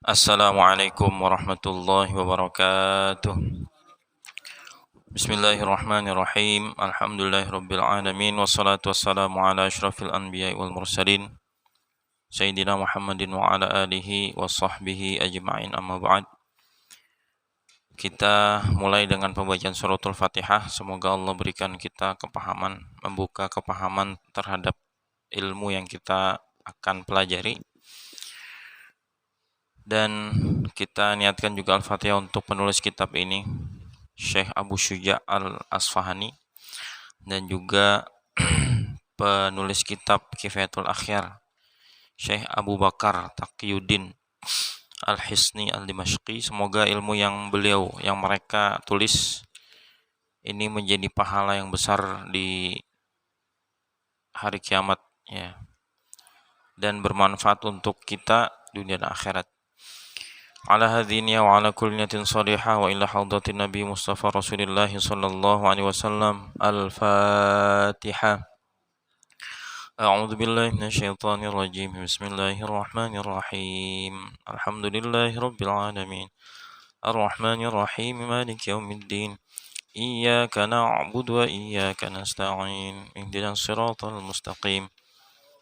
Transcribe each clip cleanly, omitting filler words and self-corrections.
Assalamualaikum warahmatullahi wabarakatuh. Bismillahirrahmanirrahim. Alhamdulillahirabbil alamin wassalatu wassalamu ala asyrafil anbiya'i wal mursalin sayyidina Muhammadin wa ala alihi washabbihi ajma'in, amma ba'd. Kita mulai dengan pembacaan suratul Fatihah. Semoga Allah berikan kita kepahaman, membuka kepahaman terhadap ilmu yang kita akan pelajari. Dan kita niatkan juga Al-Fatihah untuk penulis kitab ini, Syekh Abu Syuja Al-Asfahani, dan juga penulis kitab Kifayatul Akhyar, Syekh Abu Bakar Taqiyuddin Al-Hisni Al-Dimashqi. Semoga ilmu yang mereka tulis ini menjadi pahala yang besar di hari kiamat, ya, dan bermanfaat untuk kita dunia dan akhirat. Ala hadhihi wa ala kulli niyatin salihah wa ila haudatin Nabi Mustafa Rasulullah sallallahu alaihi wasallam. Al-Fatihah. A'udzu billahi minasyaitonir rajim. Bismillahirrahmanirrahim. Alhamdulillahirabbil alamin. Arrahmanir rahim. Maliki yaumiddin. Iyyaka na'budu wa iyyaka nasta'in. Ihdinas siratal mustaqim.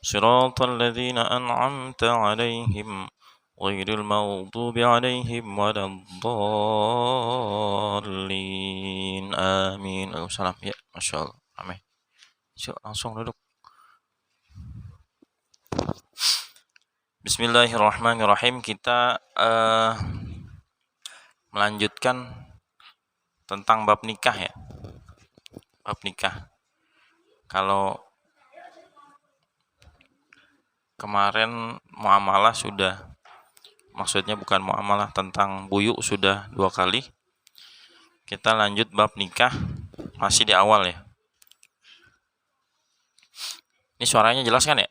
Siratal ladzina an'amta 'alaihim ghairil maghdubi 'alaihim waladdallin. Amin. Waalaikumsalam. Ya, masyaallah. Amin. Yuk, langsung duduk. Bismillahirrahmanirrahim. Kita melanjutkan tentang bab nikah, ya. Bab nikah. Kalau kemarin muamalah sudah, maksudnya bukan muamalah, tentang buyuk sudah 2 kali. Kita lanjut bab nikah, masih di awal, ya. Ini suaranya jelas kan, ya?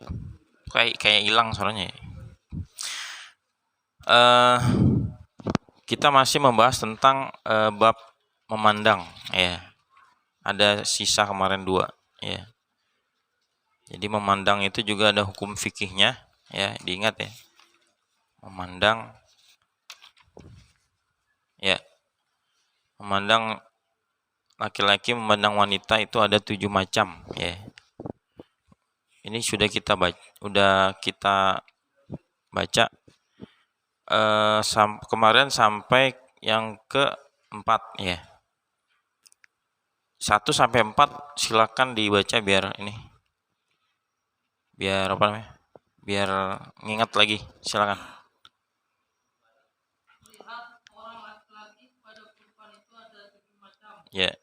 Kayak hilang suaranya, ya. Kita masih membahas tentang bab memandang, ya. Ada sisa kemarin 2, ya. Jadi memandang itu juga ada hukum fikihnya, ya, diingat, ya. Memandang, ya. Memandang laki-laki memandang wanita itu ada 7 macam, ya. Ini sudah kita baca kemarin sampai yang ke-4, ya. 1 sampai 4 silakan dibaca biar apa namanya? Biar ngingat lagi, silakan. Ya.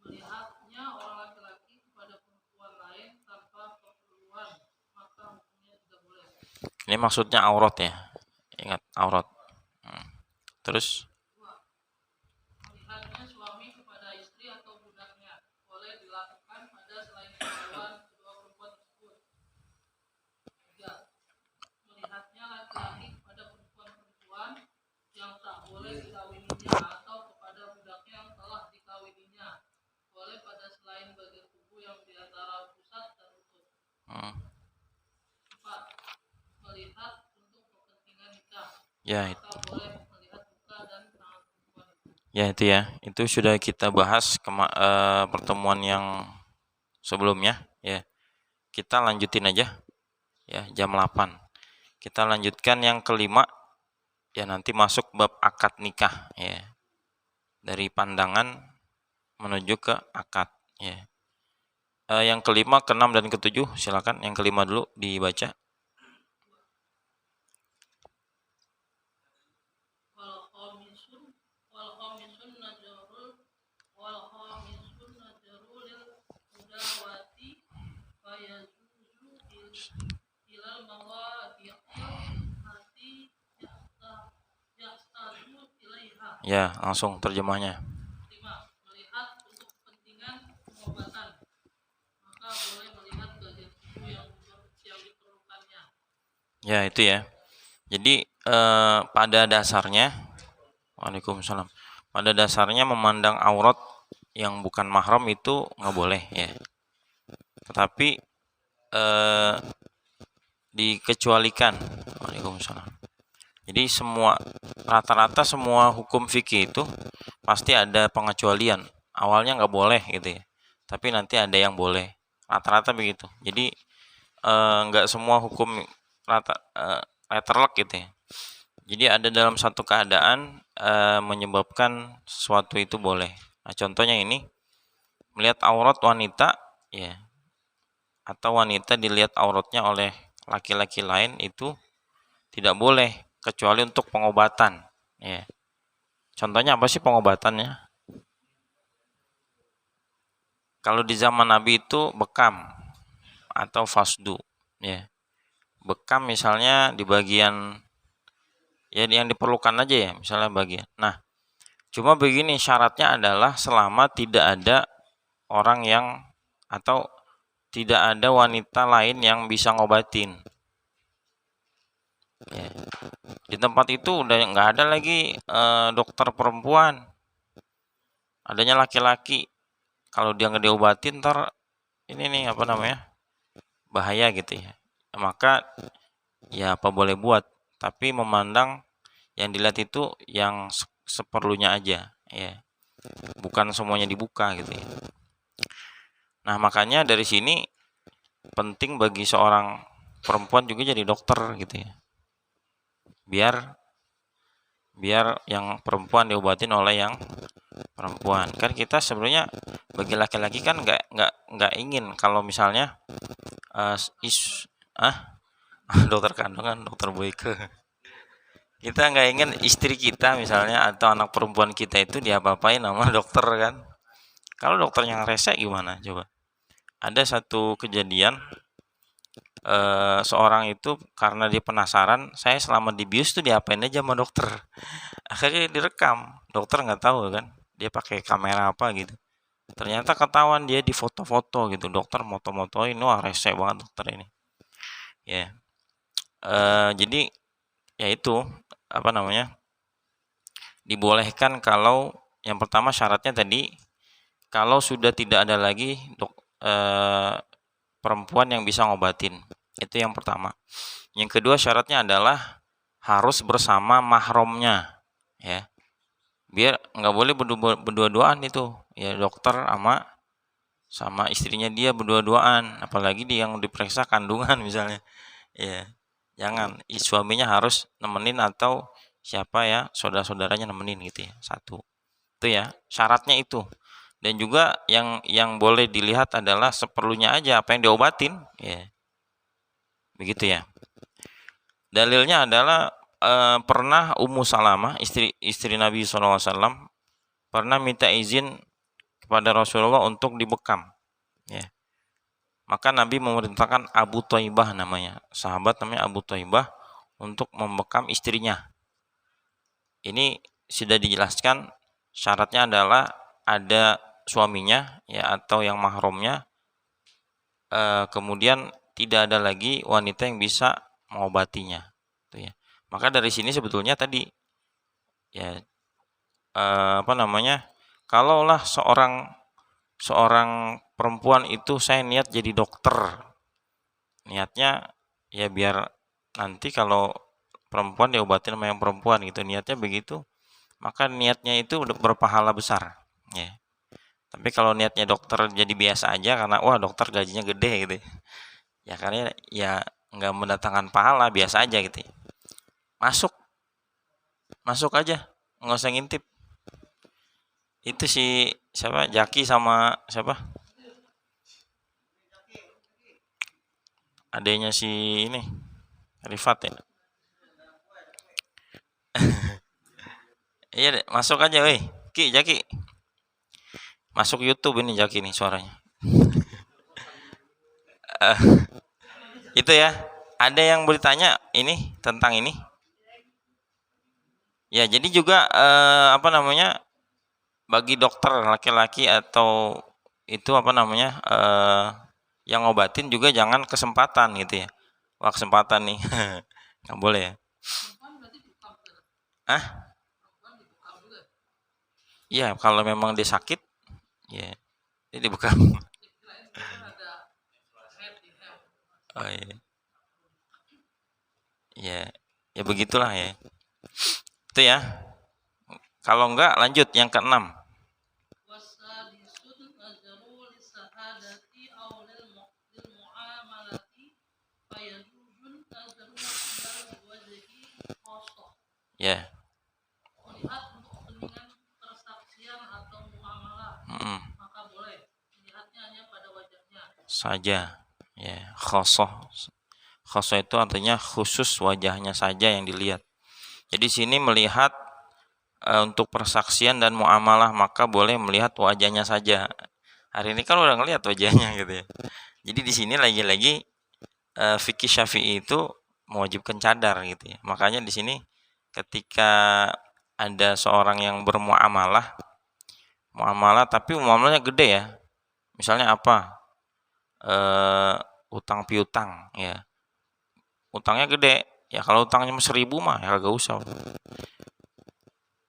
Melihatnya orang laki-laki kepada perempuan lain tanpa keperluan, maka hukumnya tidak boleh. Ini maksudnya aurat, ya. Ingat, aurat. Terus melihatnya suami kepada istri atau budaknya boleh dilakukan pada selain perempuan kedua perempuan tersebut. 3. Melihatnya laki-laki kepada perempuan yang tak boleh dikawininya atau kepada budaknya yang telah dikawininya boleh pada selain bagian tubuh yang di antara pusat dan lutut. 4. Melihat untuk kepentingan nikah. Ya, itu. Boleh melihat muka dan tangan perempuan itu. Ya, itu, ya. Itu sudah kita bahas pertemuan yang sebelumnya, ya. Kita lanjutin aja, ya, jam 8. Kita lanjutkan yang ke-5, ya, nanti masuk bab akad nikah, ya. Dari pandangan menuju ke akad, ya. Yang ke-5, ke-6 dan ke-7 silakan. Yang ke-5 dulu dibaca. Ya, langsung terjemahnya. 5. Melihat untuk kepentingan pengobatan, maka boleh melihat bagian tubuh yang diperlukannya. Ya, itu, ya. Jadi pada dasarnya, Waalaikumsalam. Pada dasarnya memandang aurat yang bukan mahram itu nggak boleh, ya. Tetapi dikecualikan. Waalaikumsalam. Jadi rata-rata semua hukum fikih itu pasti ada pengecualian. Awalnya nggak boleh gitu ya, tapi nanti ada yang boleh. Rata-rata begitu. Jadi nggak semua hukum letterlock gitu ya. Jadi ada dalam satu keadaan menyebabkan sesuatu itu boleh. Nah, contohnya ini melihat aurat wanita ya, atau wanita dilihat auratnya oleh laki-laki lain itu tidak boleh kecuali untuk pengobatan ya. Contohnya apa sih pengobatannya? Kalau di zaman Nabi itu bekam atau fasdu ya. Bekam misalnya di bagian ya yang diperlukan aja ya, misalnya bagian. Nah, cuma begini syaratnya adalah selama tidak ada orang yang atau tidak ada wanita lain yang bisa ngobatin. Ya. Di tempat itu udah nggak ada lagi dokter perempuan, adanya laki-laki. Kalau dia nggak diobatin ntar ini nih apa namanya bahaya gitu ya. Maka ya apa boleh buat, tapi memandang yang dilihat itu yang seperlunya aja ya, bukan semuanya dibuka gitu ya. Nah makanya dari sini penting bagi seorang perempuan juga jadi dokter gitu ya, biar yang perempuan diobatin oleh yang perempuan. Kan kita sebenarnya bagi laki-laki kan nggak ingin kalau misalnya uh, is ah dokter kandungan, dokter Boyke, kita nggak ingin istri kita misalnya atau anak perempuan kita itu diapa-apain sama dokter kan. Kalau dokternya rese gimana coba? Ada satu kejadian seorang itu karena dia penasaran, saya selama di bius tuh diapain aja sama dokter. Akhirnya direkam, dokter nggak tahu kan, dia pakai kamera apa gitu. Ternyata ketahuan dia di foto-foto gitu, dokter moto-motoin, wah rese banget dokter ini. Ya, jadi ya itu apa namanya dibolehkan kalau yang pertama syaratnya tadi kalau sudah tidak ada lagi perempuan yang bisa ngobatin, itu yang pertama. Yang kedua syaratnya adalah harus bersama mahramnya ya, biar nggak boleh berdua-duaan itu ya, dokter sama istrinya dia berdua-duaan, apalagi dia yang diperiksa kandungan misalnya ya, jangan. Suaminya harus nemenin atau siapa ya saudara-saudaranya nemenin gitu ya, satu itu ya syaratnya itu. Dan juga yang boleh dilihat adalah seperlunya aja, apa yang diobatin ya, begitu ya. Dalilnya adalah pernah Ummu Salamah istri Nabi SAW pernah minta izin kepada Rasulullah untuk dibekam ya. Maka Nabi memerintahkan Abu Thaibah namanya, sahabat namanya Abu Thaibah, untuk membekam istrinya. Ini sudah dijelaskan syaratnya adalah ada suaminya ya atau yang mahramnya, kemudian tidak ada lagi wanita yang bisa mengobatinya gitu ya. Maka dari sini sebetulnya tadi ya apa namanya, kalaulah seorang perempuan itu saya niat jadi dokter, niatnya ya biar nanti kalau perempuan diobatin sama yang perempuan gitu, niatnya begitu, maka niatnya itu udah berpahala besar ya. Tapi kalau niatnya dokter jadi biasa aja karena wah dokter gajinya gede gitu ya, karena ya nggak mendatangkan pahala, biasa aja gitu ya. masuk masuk aja, nggak usah ngintip. Itu si siapa, Jaki sama siapa adanya si ini Rifat ya. Iya deh, masuk aja weh Ki, Jaki masuk YouTube ini, Jaki nih suaranya. Itu ya, ada yang bertanya ini tentang ini ya. Jadi juga apa namanya, bagi dokter laki-laki atau itu apa namanya yang ngobatin juga jangan kesempatan gitu ya. Wah kesempatan nih nggak boleh ya. Ah iya, kalau memang dia sakit ya jadi bukan. Oh, iya. Ya begitulah ya. Itu ya. Kalau enggak lanjut yang keenam. Ya. Saja. Ya, khosoh. Khosoh itu artinya khusus wajahnya saja yang dilihat. Jadi sini melihat untuk persaksian dan muamalah maka boleh melihat wajahnya saja. Hari ini kan udah ngelihat wajahnya gitu ya. Jadi di sini lagi-lagi fikih Syafi'i itu mewajibkan cadar gitu ya. Makanya di sini ketika ada seorang yang bermuamalah, tapi muamalahnya gede ya. Misalnya apa? Utang piutang ya. Utangnya gede. Ya kalau utangnya 1.000 mah ya kagak usah.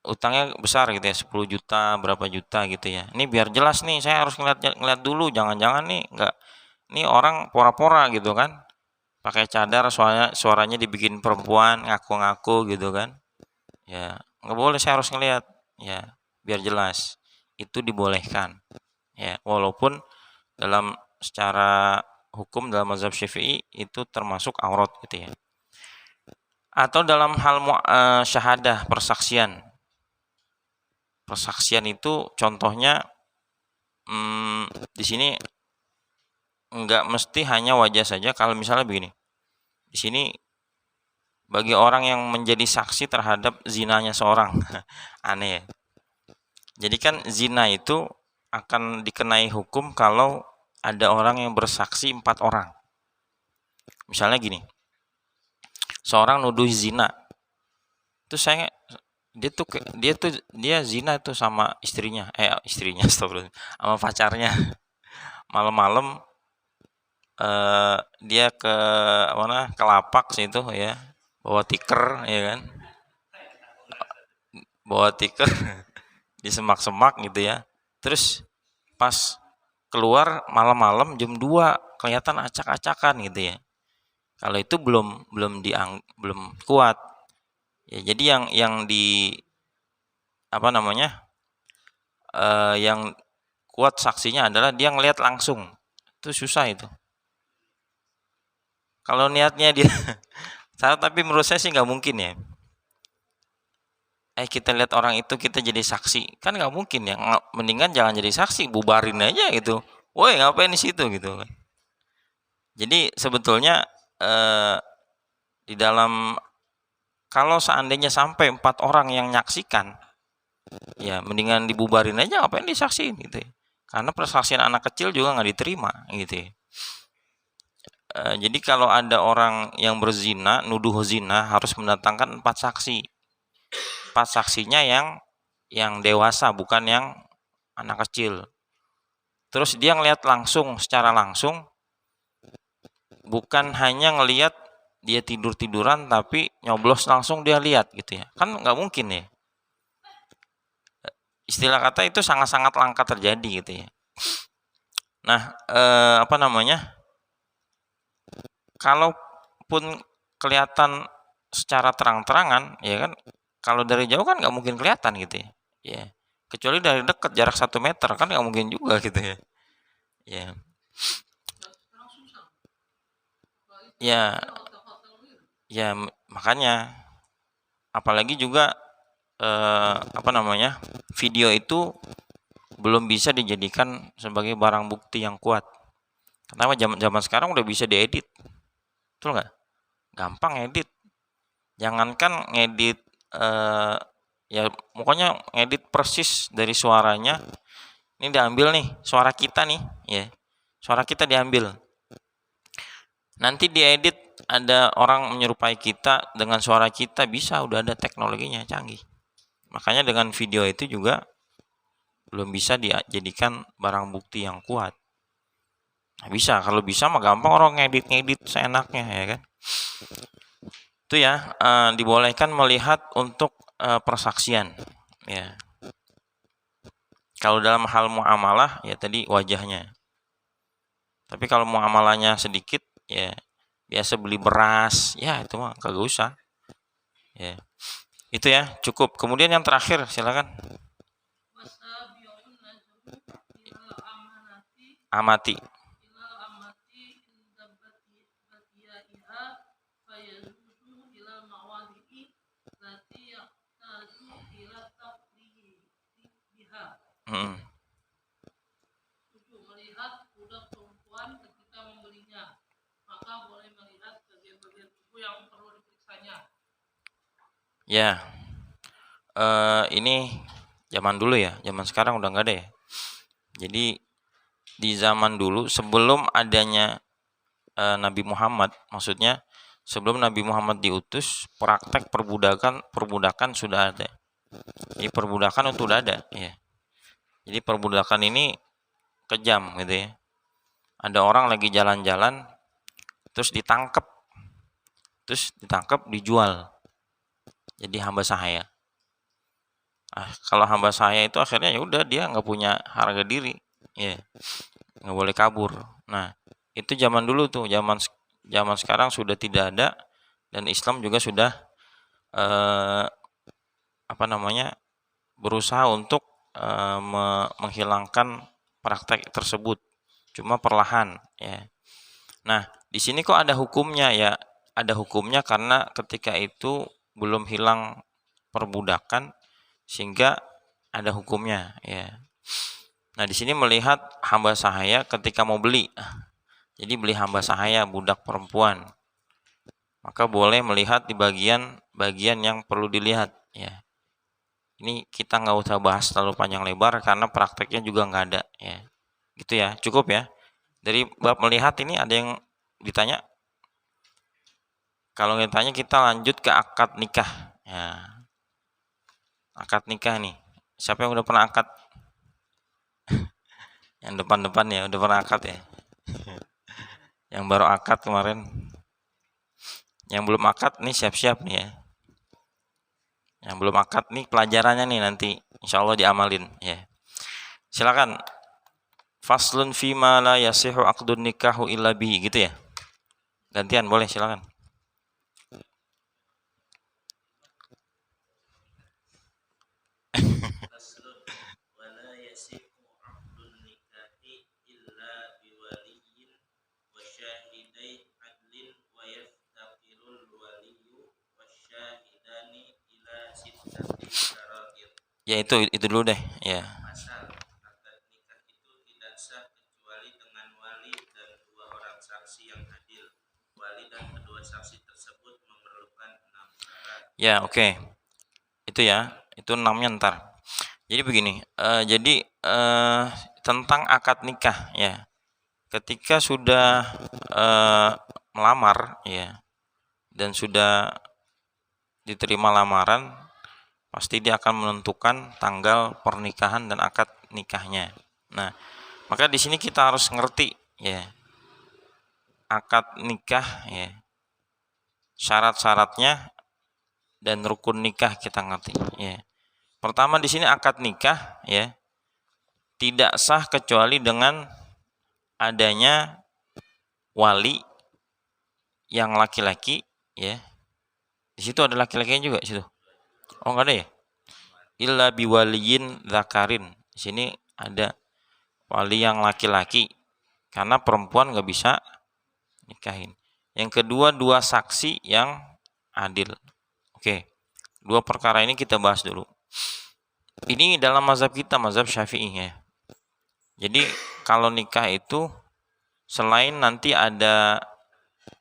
Utangnya besar gitu ya, 10 juta, berapa juta gitu ya. Ini biar jelas nih, saya harus ngeliat dulu, jangan-jangan nih enggak, ini orang pora-pora gitu kan, pakai cadar, suaranya dibikin perempuan, ngaku-ngaku gitu kan, ya nggak boleh, saya harus ngeliat, ya biar jelas, itu dibolehkan, ya walaupun dalam secara hukum dalam mazhab Syafi'i itu termasuk aurat gitu ya. Atau dalam hal syahadah, persaksian itu contohnya di sini enggak mesti hanya wajah saja. Kalau misalnya begini, di sini bagi orang yang menjadi saksi terhadap zinanya seorang, aneh ya. Jadi kan zina itu akan dikenai hukum kalau ada orang yang bersaksi 4 orang. Misalnya gini, seorang nuduh zina, itu dia zina tuh sama istrinya, sama pacarnya. Malam-malam dia ke lapak situ ya, bawa tikar ya kan, di semak-semak gitu ya. Terus pas keluar malam-malam jam 2 kelihatan acak-acakan gitu ya. Kalau itu belum kuat. Ya, jadi yang yang kuat saksinya adalah dia ngelihat langsung. Itu susah itu. Kalau niatnya dia tapi menurut saya sih nggak mungkin ya. Kita lihat orang itu kita jadi saksi, kan nggak mungkin ya. Mendingan jangan jadi saksi, bubarin aja gitu. Woi ngapain di situ gitu kan. Jadi sebetulnya di dalam, kalau seandainya sampai 4 orang yang nyaksikan, ya mendingan dibubarin aja, ngapain disaksiin gitu ya. Karena persaksian anak kecil juga nggak diterima gitu ya. Jadi kalau ada orang yang berzina, nuduh zina, harus mendatangkan 4 saksi. 4 saksinya yang dewasa, bukan yang anak kecil. Terus dia ngelihat langsung, secara langsung, bukan hanya ngelihat dia tiduran tapi nyoblos langsung dia lihat gitu ya. Kan nggak mungkin ya. Istilah kata itu sangat-sangat langka terjadi gitu ya. Nah, kalaupun kelihatan secara terang-terangan, ya kan, kalau dari jauh kan nggak mungkin kelihatan gitu ya. Ya, kecuali dari dekat jarak 1 meter kan nggak mungkin juga gitu ya. Ya. Ya, makanya apalagi juga video itu belum bisa dijadikan sebagai barang bukti yang kuat. Kenapa? Zaman sekarang udah bisa diedit, betul nggak? Gampang edit. Jangankan ngedit, ya pokoknya ngedit persis dari suaranya. Ini diambil nih suara kita nih, ya. Suara kita diambil. Nanti diedit ada orang menyerupai kita dengan suara kita, bisa, udah ada teknologinya canggih. Makanya dengan video itu juga belum bisa dijadikan barang bukti yang kuat. Nah, bisa, kalau bisa mah gampang orang ngedit seenaknya ya kan. Itu ya, dibolehkan melihat untuk persaksian ya. Kalau dalam hal muamalah ya tadi wajahnya. Tapi kalau muamalahnya sedikit ya biasa beli beras, ya itu mah kagak usah. Ya. Itu ya, cukup. Kemudian yang terakhir, silakan. Amati. Hmm. Ya, ini zaman dulu ya, zaman sekarang udah nggak ada ya. Jadi di zaman dulu sebelum adanya Nabi Muhammad, maksudnya sebelum Nabi Muhammad diutus, praktek perbudakan sudah ada. Jadi perbudakan itu udah ada, ya. Jadi perbudakan ini kejam gitu ya. Ada orang lagi jalan-jalan, terus ditangkap, dijual, jadi hamba sahaya. Kalau hamba sahaya itu akhirnya ya udah dia nggak punya harga diri, ya, nggak boleh kabur. Nah, itu zaman dulu tuh, zaman sekarang sudah tidak ada, dan Islam juga sudah berusaha untuk menghilangkan praktek tersebut, cuma perlahan, ya. Nah, di sini kok ada hukumnya ya? Ada hukumnya karena ketika itu belum hilang perbudakan, sehingga ada hukumnya, ya. Nah, di sini melihat hamba sahaya ketika mau beli. Jadi beli hamba sahaya budak perempuan, maka boleh melihat di bagian yang perlu dilihat, ya. Ini kita nggak usah bahas terlalu panjang lebar karena prakteknya juga nggak ada, ya. Gitu ya, cukup ya. Dari bab melihat ini ada yang ditanya? Kalau ditanya kita lanjut ke akad nikah, ya. Akad nikah nih, siapa yang udah pernah akad? Yang depan-depan ya udah pernah akad ya. Yang baru akad kemarin, yang belum akad nih siap-siap nih ya. Yang belum akad nih pelajarannya nih nanti insya Allah diamalin, ya. Silakan. Faslun fima la yasihu aqdun nikahu illa bihi, gitu ya. Gantian boleh, silakan. Ya itu dulu deh, ya. Ya, oke. Itu ya, itu 6-nya ntar. Jadi begini, tentang akad nikah, ya. Ketika sudah melamar, ya, dan sudah diterima lamaran, pasti dia akan menentukan tanggal pernikahan dan akad nikahnya. Nah, maka di sini kita harus ngerti, ya, akad nikah, ya, syarat-syaratnya dan rukun nikah kita ngerti, ya. Pertama di sini akad nikah, ya, tidak sah kecuali dengan adanya wali yang laki-laki, ya. Di situ ada laki-lakinya juga di situ. Oh, enggak ada ya? Illa biwaliyin zakarin. Di sini ada wali yang laki-laki, karena perempuan nggak bisa nikahin. Yang kedua, 2 saksi yang adil. Oke, 2 perkara ini kita bahas dulu. Ini dalam mazhab kita, mazhab Syafi'i, ya. Jadi kalau nikah itu selain nanti ada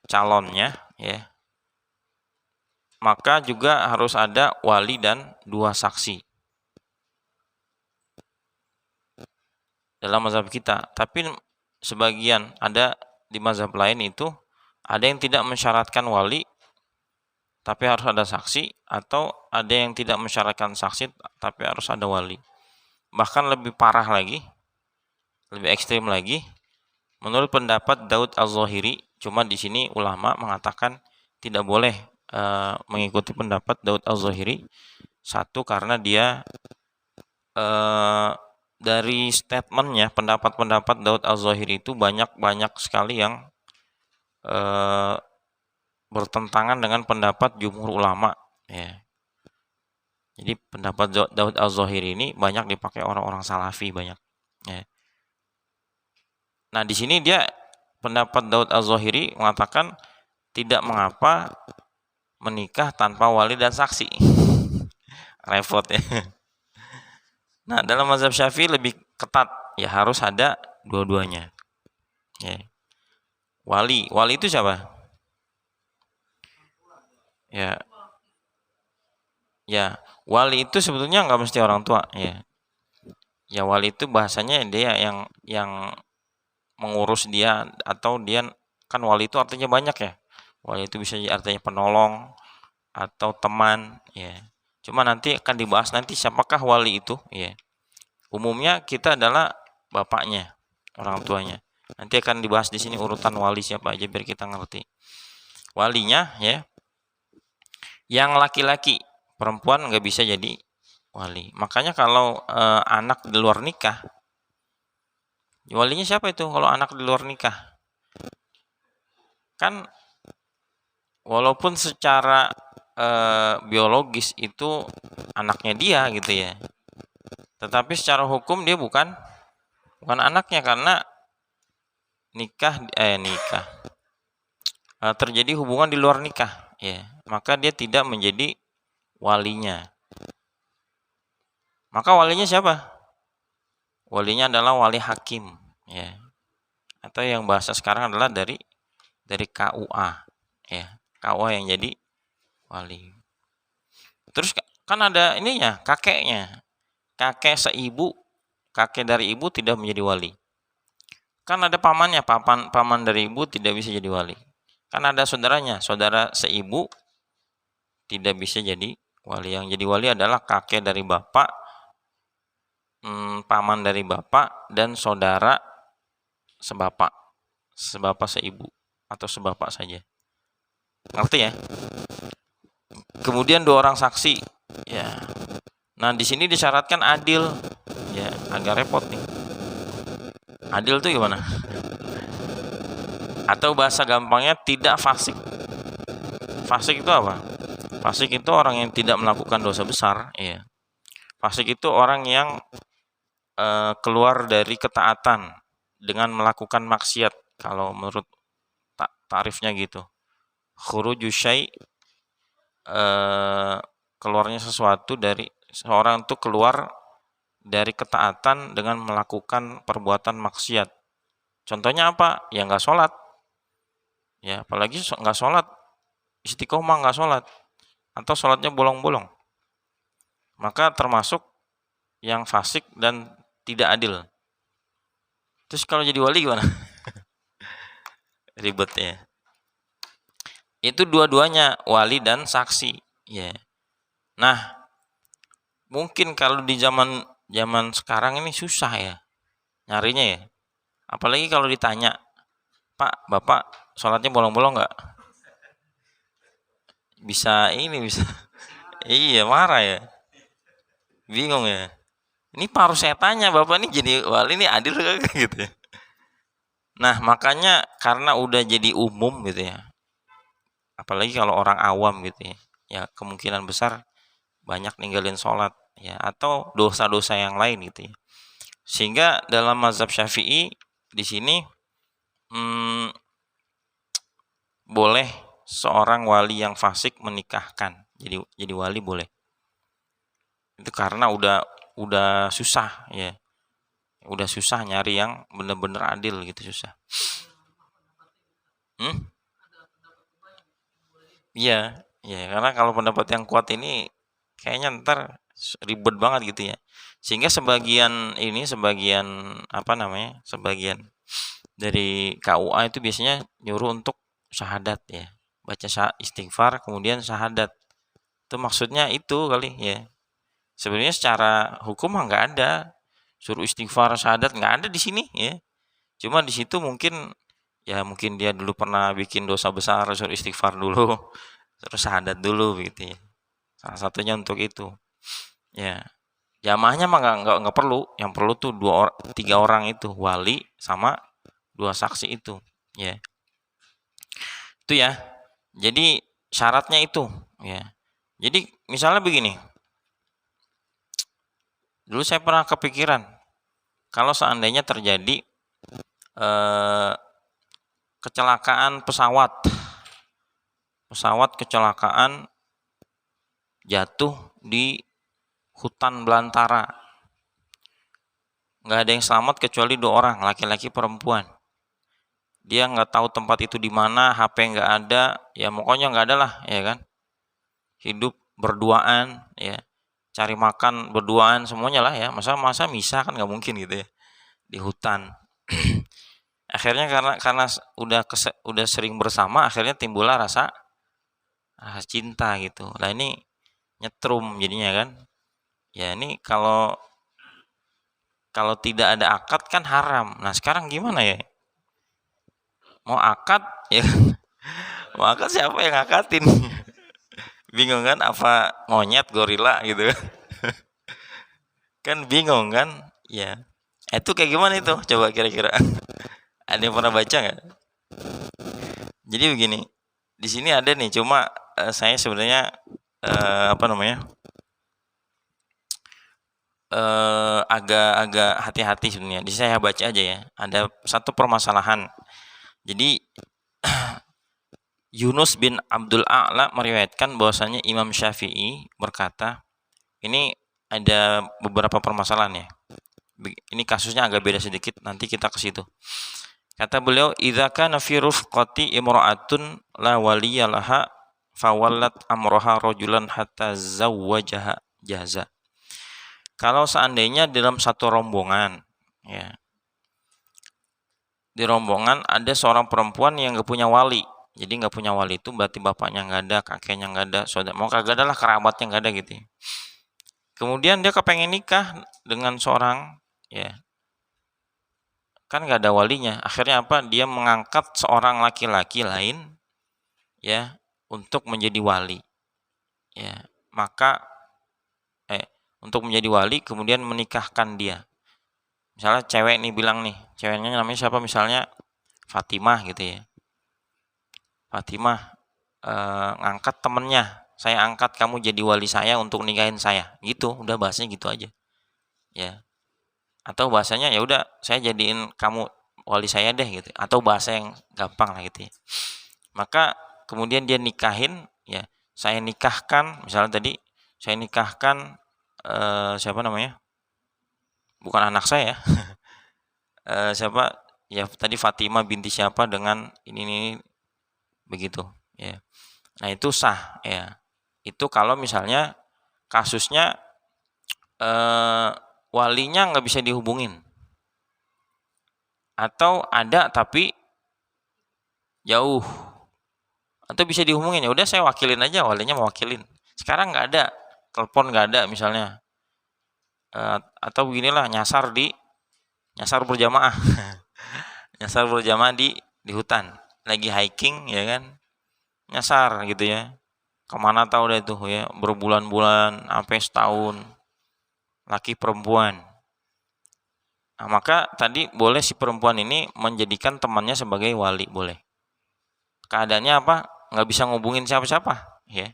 calonnya, ya, maka juga harus ada wali dan 2 saksi dalam mazhab kita. Tapi sebagian ada di mazhab lain itu ada yang tidak mensyaratkan wali tapi harus ada saksi, atau ada yang tidak mensyaratkan saksi tapi harus ada wali. Bahkan lebih parah lagi, lebih ekstrim lagi, menurut pendapat Daud Az-Zahiri, cuma di sini ulama mengatakan tidak boleh mengikuti pendapat Daud Az-Zahiri. Satu, karena dia dari statementnya, pendapat-pendapat Daud Az-Zahiri itu banyak sekali yang bertentangan dengan pendapat jumhur ulama, ya. Jadi pendapat Daud Az-Zahiri ini banyak dipakai orang-orang salafi banyak, ya. Nah, di sini dia pendapat Daud Az-Zahiri mengatakan tidak mengapa menikah tanpa wali dan saksi. Repot ya. Nah, dalam mazhab Syafi'i lebih ketat, ya harus ada dua-duanya. Ya. Wali itu siapa? Ya, ya, wali itu sebetulnya nggak mesti orang tua, ya. Ya, wali itu bahasanya dia yang mengurus dia, atau dia kan wali itu artinya banyak ya. Wali itu bisa artinya penolong atau teman, ya. Cuma nanti akan dibahas nanti siapakah wali itu, ya. Umumnya kita adalah bapaknya, orang tuanya. Nanti akan dibahas di sini urutan wali siapa aja biar kita ngerti. Walinya, ya, yang laki-laki, perempuan nggak bisa jadi wali. Makanya kalau anak di luar nikah, walinya siapa itu kalau anak di luar nikah? Kan walaupun secara biologis itu anaknya dia gitu ya, tetapi secara hukum dia bukan anaknya, karena terjadi hubungan di luar nikah, ya, maka dia tidak menjadi walinya. Maka walinya siapa? Walinya adalah wali hakim, ya, atau yang bahasa sekarang adalah dari KUA, ya, KUA yang jadi wali. Terus kan ada ininya, kakeknya, kakek seibu, kakek dari ibu tidak menjadi wali. Kan ada pamannya, paman dari ibu tidak bisa jadi wali. Kan ada saudaranya, saudara seibu tidak bisa jadi wali. Yang jadi wali adalah kakek dari bapak, paman dari bapak, dan saudara sebapak seibu, atau sebapak saja. Ngerti ya? Kemudian 2 orang saksi, ya. Nah, di sini disyaratkan adil, ya, agak repot nih. Adil itu gimana? Atau bahasa gampangnya tidak fasik. Fasik itu apa? Fasik itu orang yang tidak melakukan dosa besar, ya. Fasik itu orang yang keluar dari ketaatan dengan melakukan maksiat, kalau menurut tarifnya gitu. Khuruju syai', keluarnya sesuatu dari seorang itu keluar dari ketaatan dengan melakukan perbuatan maksiat. Contohnya apa? Ya nggak sholat, ya, apalagi nggak sholat istiqomah, nggak sholat, atau sholatnya bolong-bolong, maka termasuk yang fasik dan tidak adil. Terus kalau jadi wali gimana? Ribetnya. Itu dua-duanya, wali dan saksi, ya. Nah, mungkin kalau di zaman sekarang ini susah ya nyarinya ya. Apalagi kalau ditanya, Pak, Bapak sholatnya bolong-bolong nggak? Bisa iya, marah ya. Bingung ya. Ini baru saya tanya, Bapak ini jadi wali ini adil gak gitu ya. Nah, makanya karena udah jadi umum gitu ya. Apalagi kalau orang awam gitu ya. Ya kemungkinan besar banyak ninggalin sholat, ya, atau dosa-dosa yang lain gitu ya. Sehingga dalam mazhab Syafi'i di sini boleh seorang wali yang fasik menikahkan, jadi wali boleh. Itu karena udah susah ya. Udah susah nyari yang bener-bener adil gitu, susah. Iya, ya, karena kalau pendapat yang kuat ini kayaknya ntar ribet banget gitu ya. Sehingga sebagian sebagian dari KUA itu biasanya nyuruh untuk syahadat ya. Baca istighfar kemudian syahadat. Itu maksudnya itu kali ya. Sebenarnya secara hukum mah nggak ada suruh istighfar syahadat, nggak ada di sini ya. Cuma di situ mungkin dia dulu pernah bikin dosa besar, suruh istighfar dulu, terus syahadat dulu gitu ya. Salah satunya untuk itu. Ya. Jamaahnya mah nggak perlu. Yang perlu tuh 3 orang itu, wali sama 2 saksi itu, ya. Itu ya. Jadi syaratnya itu, ya. Jadi misalnya begini, dulu saya pernah kepikiran kalau seandainya terjadi kecelakaan pesawat kecelakaan jatuh di hutan belantara, nggak ada yang selamat kecuali 2 orang, laki-laki perempuan. Dia nggak tahu tempat itu di mana, HP nggak ada, ya pokoknya nggak ada lah, ya kan. Hidup berduaan, ya, cari makan berduaan semuanya lah, ya. Masa misah kan nggak mungkin gitu ya di hutan. Akhirnya karena udah sering bersama, akhirnya timbullah rasa cinta gitu. Lah ini nyetrum jadinya kan. Ya ini kalau tidak ada akad kan haram. Nah sekarang gimana ya? Mau akad ya mau akad siapa yang ngakatin? Bingung kan, apa monyet gorila gitu kan bingung kan ya. Itu kayak gimana itu coba kira-kira? Ada yang pernah baca nggak? Jadi begini, di sini ada nih, cuma saya sebenarnya apa namanya, agak hati-hati sebenarnya. Di saya baca aja ya. Ada satu permasalahan. Jadi Yunus bin Abdul A'la meriwayatkan bahwasanya Imam Syafi'i berkata, ini ada beberapa permasalahan ya. Ini kasusnya agak beda sedikit, nanti kita ke situ. Kata beliau, "Idza kana fi rufqati imra'atun la waliyalaha fawallat amroha rajulan hatta zawwajaha jaza." Kalau seandainya dalam satu rombongan, ya, di rombongan ada seorang perempuan yang nggak punya wali. Jadi nggak punya wali itu berarti bapaknya nggak ada, kakeknya nggak ada, saudara mau kagak ada lah, kerabatnya nggak ada gitu ya. Kemudian dia kepengen nikah dengan seorang, ya, kan nggak ada walinya. Akhirnya apa? Dia mengangkat seorang laki-laki lain, ya, untuk menjadi wali. Ya, maka untuk menjadi wali kemudian menikahkan dia. Misalnya cewek nih bilang nih, ceweknya namanya siapa, misalnya Fatimah gitu ya. Fatimah ngangkat temennya, saya angkat kamu jadi wali saya untuk nikahin saya, gitu. Udah bahasanya gitu aja, ya. Atau bahasanya ya udah saya jadiin kamu wali saya deh gitu. Atau bahasa yang gampang lah gitu ya. Maka kemudian dia nikahin, ya, saya nikahkan, misalnya tadi saya nikahkan siapa namanya? Bukan anak saya. Siapa? Ya tadi Fatimah binti siapa dengan ini begitu, ya. Nah itu sah, ya. Itu kalau misalnya kasusnya walinya nggak bisa dihubungin, atau ada tapi jauh, atau bisa dihubungin, ya udah saya wakilin aja, walinya mewakilin. Sekarang nggak ada, telepon nggak ada misalnya, atau beginilah, nyasar berjamaah nyasar berjamaah di hutan, lagi hiking ya kan, nyasar gitu ya, kemana tahu deh tuh ya, berbulan-bulan sampai setahun, laki perempuan. Nah, maka tadi boleh si perempuan ini menjadikan temannya sebagai wali, boleh. Keadaannya apa? Nggak bisa ngubungin siapa-siapa, ya.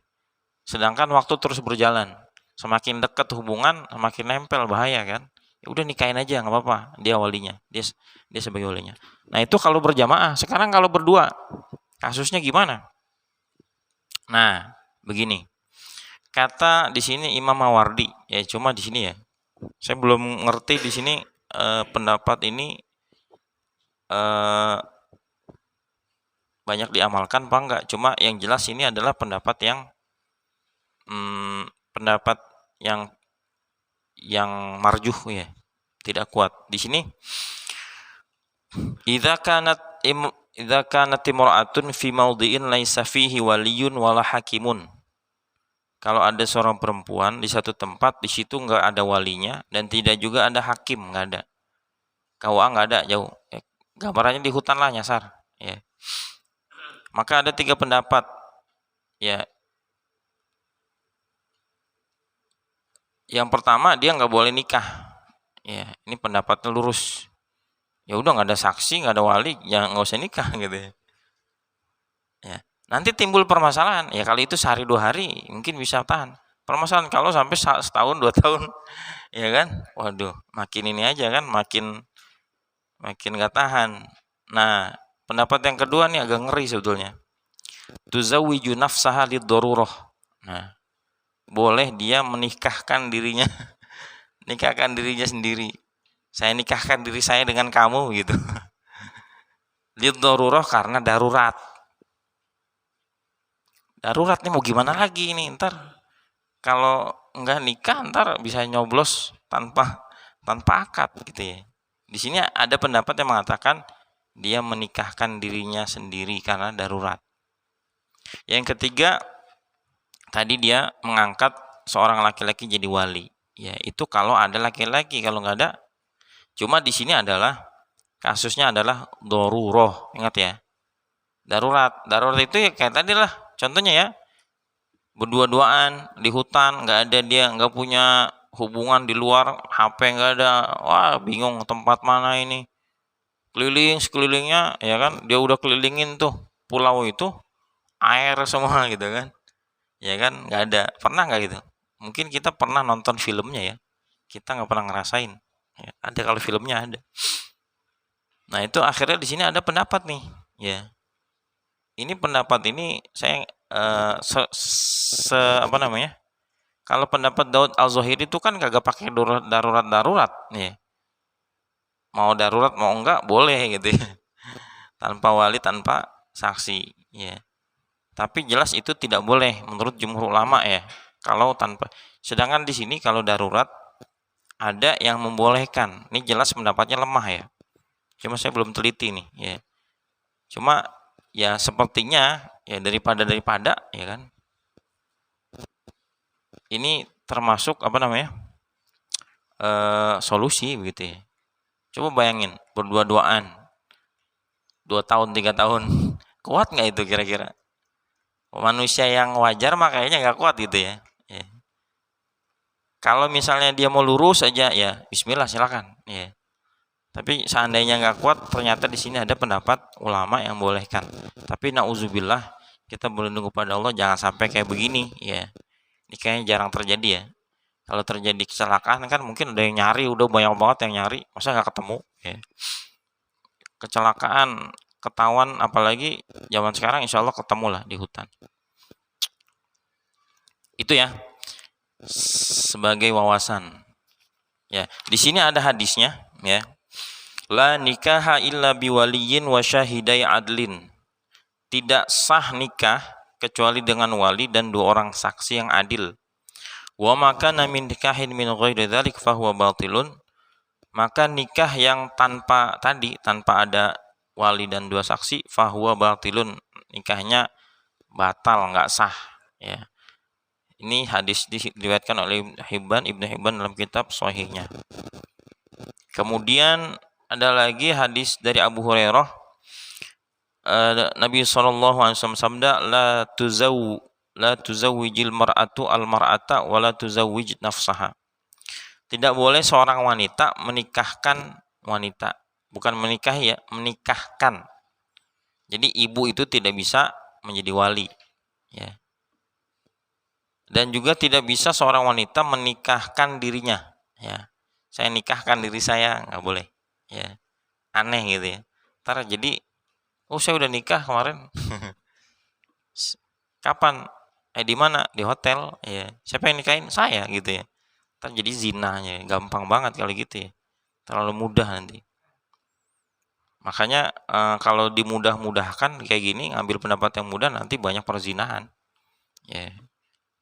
Sedangkan waktu terus berjalan, semakin dekat hubungan, semakin nempel, bahaya kan? Ya udah nikahin aja, nggak apa-apa. Dia walinya, dia sebagai walinya. Nah itu kalau berjamaah. Sekarang kalau berdua, kasusnya gimana? Nah, begini. Kata di sini Imam Mawardi, ya cuma di sini ya. Saya belum ngerti di sini pendapat ini banyak diamalkan apa enggak. Cuma yang jelas ini adalah pendapat yang marjuh ya, tidak kuat. Di sini idza kanat imra'atun fi mawdhi'in laisa fihi waliyun wala hakimun. Kalau ada seorang perempuan di satu tempat, di situ nggak ada walinya dan tidak juga ada hakim, nggak ada. KUA nggak ada, jauh. Gambarannya di hutan lah, nyasar. Ya. Maka ada 3 pendapat. Ya. Yang pertama, dia nggak boleh nikah. Ya, ini pendapatnya lurus. Ya udah nggak ada saksi, nggak ada wali, ya nggak usah nikah gitu ya. Ya. Nanti timbul permasalahan. Ya kalau itu sehari 2 hari mungkin bisa tahan. Permasalahan kalau sampai setahun 2 tahun, ya kan? Waduh, makin ini aja kan, makin nggak tahan. Nah, pendapat yang kedua nih agak ngeri sebetulnya. Tuzawwiju nafsaha lid-darurah. Nah, boleh dia menikahkan dirinya, nikahkan dirinya sendiri. Saya nikahkan diri saya dengan kamu gitu. Lid-darurah karena darurat. Darurat nih mau gimana lagi nih ntar kalau nggak nikah ntar bisa nyoblos tanpa akad gitu ya. Di sini ada pendapat yang mengatakan dia menikahkan dirinya sendiri karena darurat. Yang ketiga, tadi dia mengangkat seorang laki-laki jadi wali. Ya, itu kalau ada laki-laki, kalau nggak ada. Cuma di sini adalah kasusnya adalah daruroh. Ingat ya. Darurat. Darurat itu ya kayak tadi lah. Contohnya ya, berdua-duaan di hutan, nggak ada, dia nggak punya hubungan di luar, HP nggak ada, wah bingung tempat mana ini, keliling sekelilingnya ya kan, dia udah kelilingin tuh pulau itu air semua gitu kan, ya kan, nggak ada. Pernah nggak gitu? Mungkin kita pernah nonton filmnya ya, kita nggak pernah ngerasain ya. Ada kalau filmnya ada. Nah itu akhirnya di sini ada pendapat nih ya, ini pendapat ini saya apa namanya, kalau pendapat Daud Al-Zahiri itu kan kagak pakai darurat nih. Mau darurat mau enggak boleh gitu ya. Tanpa wali, tanpa saksi ya. Tapi jelas itu tidak boleh menurut jumhur ulama ya. Kalau tanpa, sedangkan di sini kalau darurat ada yang membolehkan. Ini jelas pendapatnya lemah ya. Cuma saya belum teliti nih ya. Cuma ya sepertinya ya daripada ya kan. Ini termasuk apa namanya? Solusi begitu ya. Coba bayangin berdua-duaan 2 tahun 3 tahun, kuat nggak itu kira-kira? Manusia yang wajar mah kayaknya nggak kuat gitu ya. Ya. Kalau misalnya dia mau lurus aja ya Bismillah silakan. Ya. Tapi seandainya nggak kuat, ternyata di sini ada pendapat ulama yang bolehkan. Tapi nauzubillah, kita boleh nunggu pada Allah jangan sampai kayak begini ya. Ini kayaknya jarang terjadi ya. Kalau terjadi kecelakaan kan mungkin ada yang nyari, udah banyak banget yang nyari, masa nggak ketemu ya. Kecelakaan ketahuan, apalagi zaman sekarang insya Allah ketemu lah di hutan. Itu ya sebagai wawasan ya. Di sini ada hadisnya ya, la nikaha illa biwaliyin wa syahidai adlin, tidak sah nikah kecuali dengan wali dan 2 orang saksi yang adil. Wa maka min nikahin min ghairi dzalik fahuwa batilun, maka nikah yang tanpa ada wali dan 2 saksi fahuwa batilun, nikahnya batal, nggak sah ya. Ini hadis diriwayatkan oleh Ibnu Hibban dalam kitab Sahihnya. Kemudian ada lagi hadis dari Abu Hurairah, Nabi SAW sabda, la tuzawwijil mar'atu al-mar'ata wa la tuzawwij nafsaha. Tidak boleh seorang wanita menikahkan wanita, bukan menikahi ya, menikahkan. Jadi ibu itu tidak bisa menjadi wali ya. Dan juga tidak bisa seorang wanita menikahkan dirinya ya. Saya nikahkan diri saya, nggak boleh ya. Aneh gitu ya. Ntar jadi, oh saya udah nikah kemarin. Kapan? Di mana? Di hotel ya. Siapa yang nikahin? Saya gitu ya. Ntar jadi zinanya, gampang banget kalau gitu ya. Terlalu mudah nanti. Makanya kalau dimudah-mudahkan kayak gini, ngambil pendapat yang mudah, nanti banyak perzinahan ya.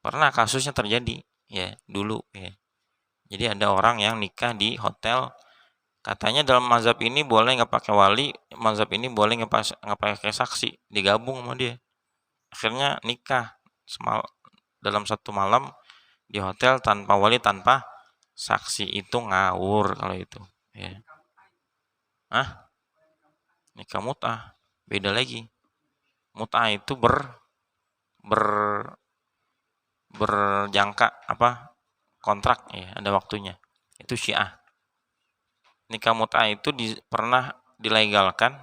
Pernah kasusnya terjadi ya dulu ya. Jadi ada orang yang nikah di hotel, katanya dalam mazhab ini boleh nggak pakai wali, mazhab ini boleh nggak pakai saksi, digabung sama dia. Akhirnya nikah dalam 1 malam di hotel tanpa wali, tanpa saksi. Itu ngawur kalau itu ya. Nikah mut'ah beda lagi. Mut'ah itu berjangka kontrak ya, ada waktunya. Itu Syiah. Nikah mut'ah itu pernah dilegalkan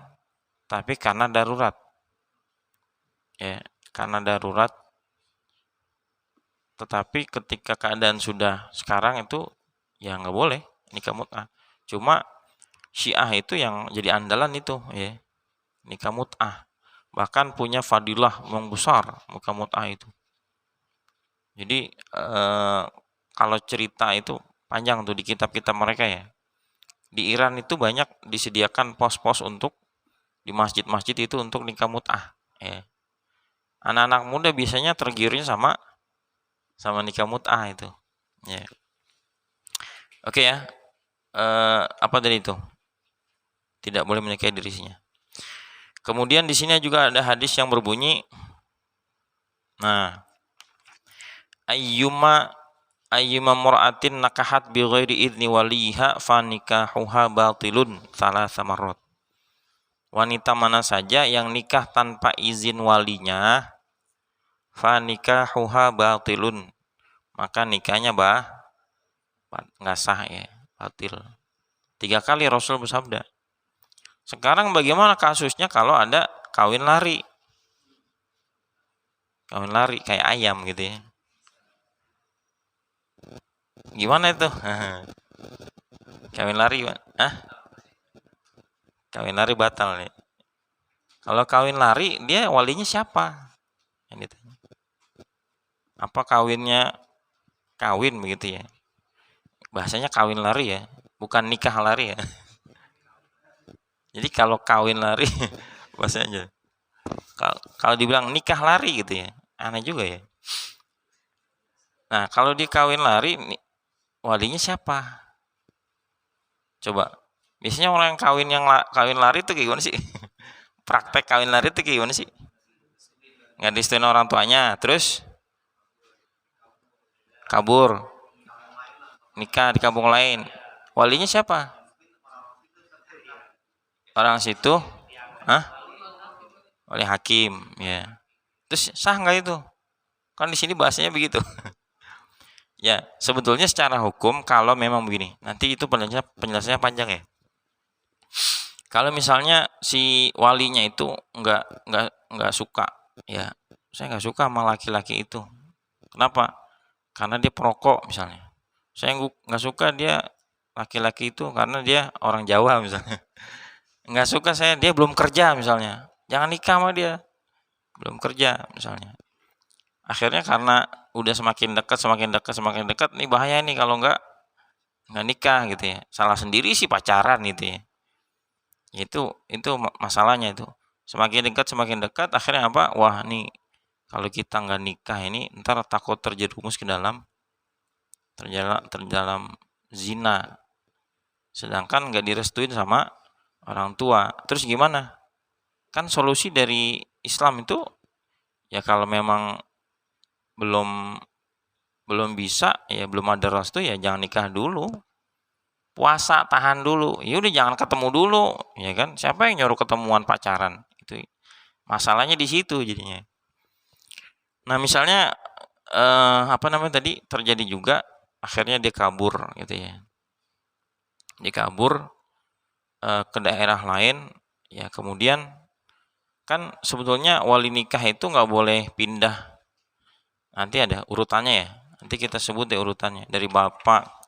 tapi karena darurat ya. karena darurat. Tetapi ketika keadaan sudah sekarang itu ya nggak boleh nikah mut'ah. Cuma Syiah itu yang jadi andalan itu ya, nikah mut'ah. Bahkan punya fadilah yang besar nikah mut'ah itu. Jadi kalau cerita itu panjang tuh di kitab-kitab mereka ya. Di Iran itu banyak disediakan pos-pos untuk di masjid-masjid itu untuk nikah mut'ah ya. Anak-anak muda biasanya tergiurnya sama nikah mut'ah itu ya. Oke ya. Apa tadi itu? Tidak boleh menikahi diri sendiri. Kemudian di sini juga ada hadis yang berbunyi, nah, ayyuma mur'atin nakahat bi ghairi idni waliha fa nikahuha batilun salasah marrat. Wanita mana saja yang nikah tanpa izin walinya, fa nikahuha batilun, maka nikahnya nggak sah ya, batil. 3 kali Rasul bersabda. Sekarang bagaimana kasusnya kalau ada kawin lari? Kawin lari kayak ayam gitu ya. Gimana itu? Kawin lari, kawin lari batal nih. Kalau kawin lari, dia walinya siapa? Yang ditanya. Apa kawinnya kawin begitu ya? Bahasanya kawin lari ya, bukan nikah lari ya. Jadi kalau kawin lari bahasanya. Kalau dibilang nikah lari gitu ya, aneh juga ya. Nah, kalau di kawin lari, walinya siapa? Coba. Biasanya orang yang kawin lari itu gimana sih? Praktek kawin lari itu gimana sih? Nggak disetujuin orang tuanya, terus kabur, nikah di kampung lain. Walinya siapa? Orang situ, wali hakim, ya. Terus sah nggak itu? Kan di sini bahasanya begitu. Ya, sebetulnya secara hukum kalau memang begini, nanti itu penjelasannya panjang ya. Kalau misalnya si walinya itu nggak suka, ya, saya nggak suka sama laki-laki itu. Kenapa? Karena dia perokok misalnya. Saya nggak suka dia laki-laki itu karena dia orang Jawa misalnya. Nggak suka saya dia belum kerja misalnya. Jangan nikah sama dia. Belum kerja misalnya. Akhirnya karena udah semakin dekat, nih bahaya nih kalau nggak nikah gitu ya. Salah sendiri sih pacaran gitu ya. Itu masalahnya itu. Semakin dekat akhirnya apa? Wah, nih kalau kita nggak nikah ini ntar takut terjerumus ke dalam zina. Sedangkan nggak direstuin sama orang tua. Terus gimana? Kan solusi dari Islam itu ya kalau memang belum bisa, ya belum ada restu, ya jangan nikah dulu. Puasa tahan dulu. Ya udah jangan ketemu dulu, ya kan? Siapa yang nyuruh ketemuan pacaran? Itu masalahnya di situ jadinya. Nah, misalnya apa namanya tadi terjadi juga akhirnya dia kabur gitu ya. Dia kabur ke daerah lain, ya kemudian kan sebetulnya wali nikah itu nggak boleh pindah. Nanti ada urutannya ya. Nanti kita sebut deh urutannya dari bapak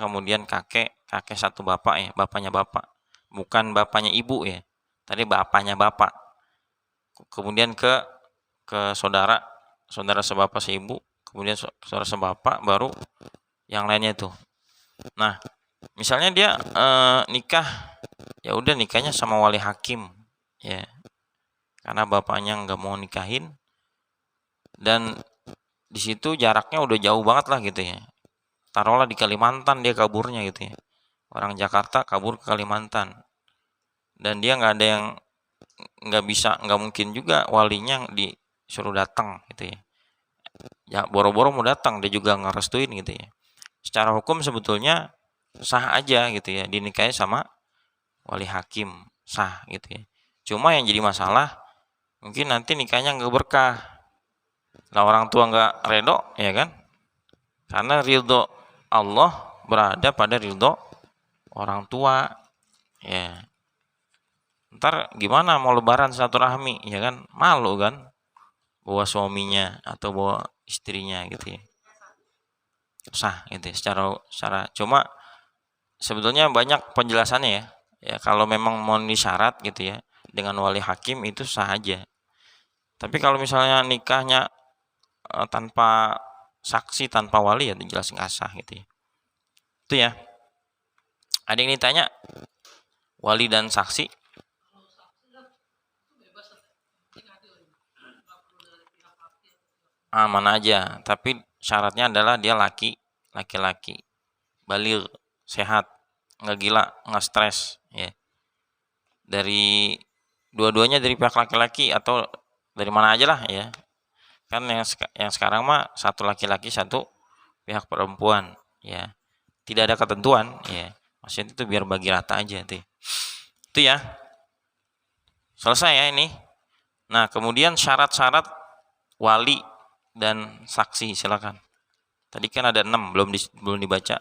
kemudian kakek satu bapak ya, bapaknya bapak. Bukan bapaknya ibu ya. Tadi bapaknya bapak. Kemudian ke saudara sebapak seibu, kemudian saudara sebapak, baru yang lainnya itu. Nah, misalnya dia nikah, ya udah nikahnya sama wali hakim ya. Karena bapaknya nggak mau nikahin dan di situ jaraknya udah jauh banget lah gitu ya. Taruhlah di Kalimantan dia kaburnya gitu ya. Orang Jakarta kabur ke Kalimantan. Dan dia nggak ada yang nggak mungkin juga walinya disuruh datang gitu ya. Ya boro-boro mau datang dia juga ngerestuin gitu ya. Secara hukum sebetulnya sah aja gitu ya, dinikahi sama wali hakim, sah gitu ya. Cuma yang jadi masalah mungkin nanti nikahnya nggak berkah. Nah, orang tua nggak redo ya kan, karena ridho Allah berada pada ridho orang tua ya. Ntar gimana mau lebaran silaturahmi ya kan, malu kan, bawa suaminya atau bawa istrinya gitu ya, sah gitu ya, secara cuma sebetulnya banyak penjelasannya ya. Ya kalau memang mau syarat gitu ya dengan wali hakim itu sah aja. Tapi kalau misalnya nikahnya tanpa saksi, tanpa wali, ya jelas nggak sah gitu ya. Itu ya. Ada yang ditanya wali dan saksi? Mana aja, tapi syaratnya adalah dia laki-laki, baligh, sehat, nggak gila, nggak stres ya. Dari dua-duanya, dari pihak laki-laki atau dari mana aja lah ya. Kan yang sekarang mah satu laki-laki, satu pihak perempuan ya. Tidak ada ketentuan ya. Maksudnya itu biar bagi rata aja tuh. Itu ya. Selesai ya ini. Nah, kemudian syarat-syarat wali dan saksi, silakan. Tadi kan ada 6 belum dibaca.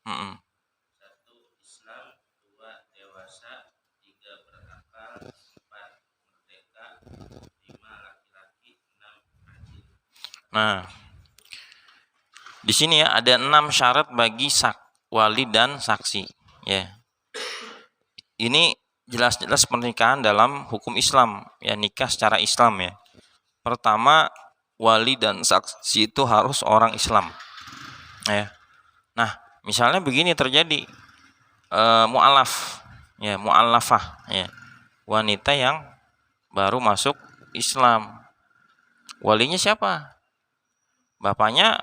Mm-mm. Nah, di sini ya ada 6 syarat bagi wali dan saksi. Ya, ini jelas-jelas pernikahan dalam hukum Islam ya, nikah secara Islam ya. Pertama, wali dan saksi itu harus orang Islam ya. Nah, misalnya begini terjadi mu'alaf ya, mu'alafah ya, wanita yang baru masuk Islam. Walinya siapa? Bapaknya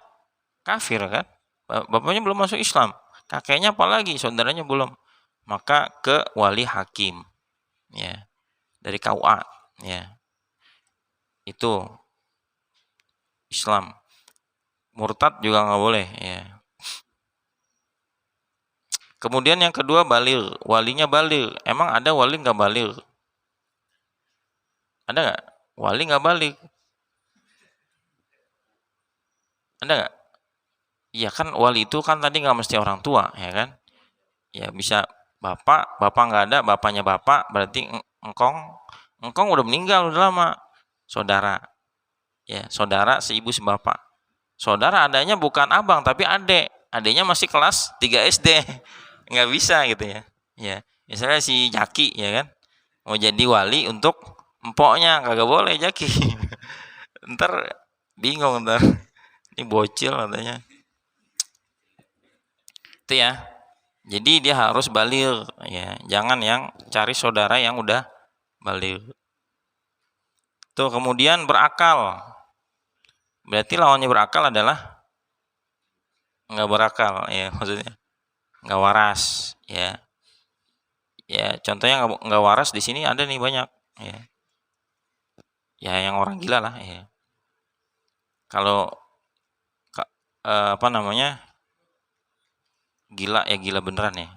kafir kan? Bapaknya belum masuk Islam. Kakeknya apalagi, saudaranya belum. Maka ke wali hakim ya, dari KUA ya. Itu Islam. Murtad juga nggak boleh ya. Kemudian yang kedua baligh, walinya baligh. Emang ada wali nggak baligh? Ada nggak? Wali nggak baligh? Ada nggak? Iya kan, wali itu kan tadi nggak mesti orang tua ya kan? Ya bisa bapak nggak ada, bapaknya bapak berarti engkong udah meninggal udah lama. Saudara ya, saudara seibu sebapak. Saudara adanya bukan abang tapi adeknya masih kelas 3 SD. Nggak bisa gitu ya. Ya, misalnya si Jaki ya kan, mau jadi wali untuk empoknya, kagak boleh Jaki. Ntar bingung ntar, ini bocil katanya. Itu ya. Jadi dia harus baligh ya, jangan yang cari saudara yang udah baligh. Tuh, kemudian berakal. Berarti lawannya berakal adalah nggak berakal ya, maksudnya nggak waras ya. Ya contohnya nggak waras di sini ada nih banyak ya. Ya yang orang gila lah ya. Kalau apa namanya, gila ya, gila beneran ya.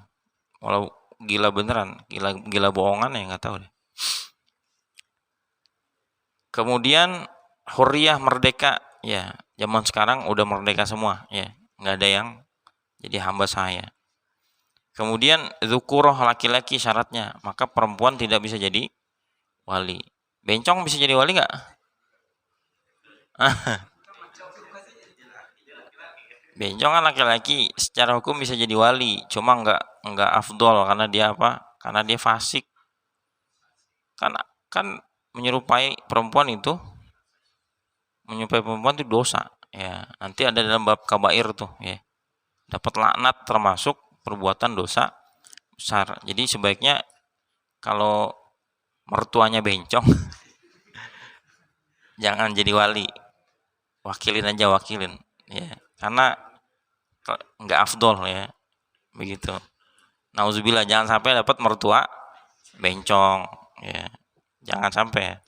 Kalau gila beneran, gila bohongan ya nggak tahu deh. Kemudian hurriyah, merdeka ya. Zaman sekarang udah merdeka semua ya, nggak ada yang jadi hamba saya. Kemudian dzukurah, laki-laki syaratnya, maka perempuan tidak bisa jadi wali. Bencong bisa jadi wali nggak? Bencong kan laki-laki, secara hukum bisa jadi wali, cuma nggak afdol karena dia apa? Karena dia fasik. Kan menyerupai perempuan itu dosa ya. Nanti ada dalam bab kabair tuh ya. Dapat laknat termasuk perbuatan dosa besar. Jadi sebaiknya kalau mertuanya bencong jangan jadi wali. Wakilin ya. Karena nggak afdol ya. Begitu. Nauzubillah, jangan sampai dapat mertua bencong ya. Jangan sampai.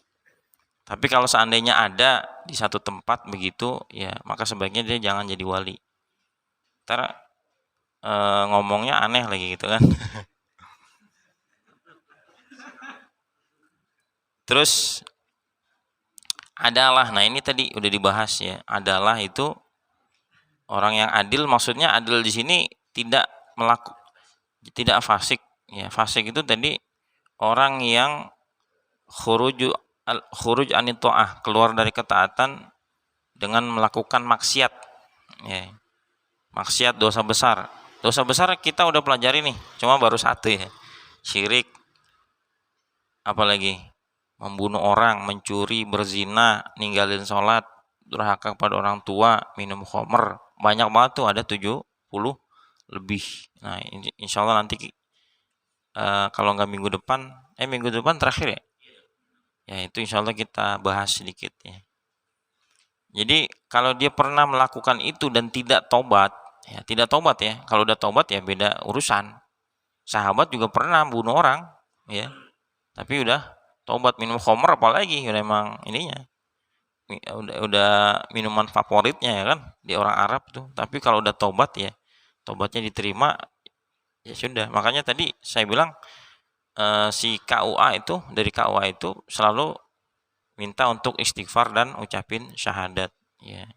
Tapi kalau seandainya ada di satu tempat begitu ya, maka sebaiknya dia jangan jadi wali. Ntar ngomongnya aneh lagi gitu kan. Terus adalah, nah ini tadi udah dibahas ya, adalah itu Orang yang adil maksudnya adil di sini tidak fasik. Ya, fasik itu tadi orang yang khuruj anit ta'ah, keluar dari ketaatan dengan melakukan maksiat. Ya. Maksiat dosa besar. Dosa besar kita udah pelajari nih, cuma baru satu ya. Syirik, apalagi membunuh orang, mencuri, berzina, ninggalin sholat, durhaka kepada orang tua, minum khamr. Banyak banget tuh, ada 70 lebih. Nah, insya Allah nanti kalau nggak minggu depan terakhir ya. Ya itu insya Allah kita bahas sedikit ya. Jadi kalau dia pernah melakukan itu dan tidak tobat, ya tidak tobat ya. Kalau udah tobat ya beda urusan. Sahabat juga pernah bunuh orang, ya. Tapi udah tobat, minum khamr apalagi udah emang ininya. Udah minuman favoritnya ya kan di orang Arab tuh. Tapi kalau udah tobat ya, tobatnya diterima ya sudah. Makanya tadi saya bilang si KUA itu, dari KUA itu selalu minta untuk istighfar dan ucapin syahadat ya.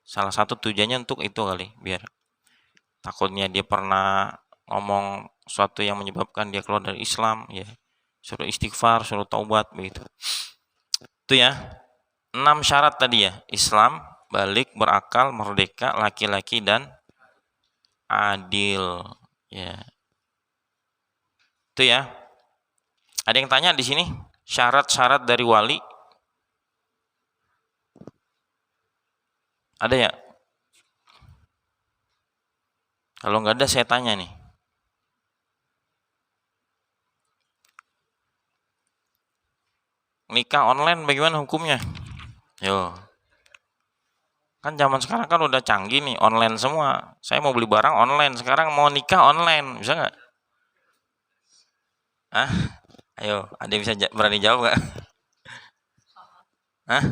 Salah satu tujuannya untuk itu kali, biar takutnya dia pernah ngomong sesuatu yang menyebabkan dia keluar dari Islam ya, suruh istighfar, suruh taubat begitu. Itu ya. 6 syarat tadi ya. Islam, balik, berakal, merdeka, laki-laki dan adil ya. Itu ya. Ada yang tanya di sini syarat-syarat dari wali? Ada ya? Kalau nggak ada saya tanya nih. Nikah online bagaimana hukumnya? Yo. Kan zaman sekarang kan udah canggih nih, online semua. Saya mau beli barang online, sekarang mau nikah online, bisa nggak? Hah? Ayo, ada yang bisa berani jawab nggak? Hah?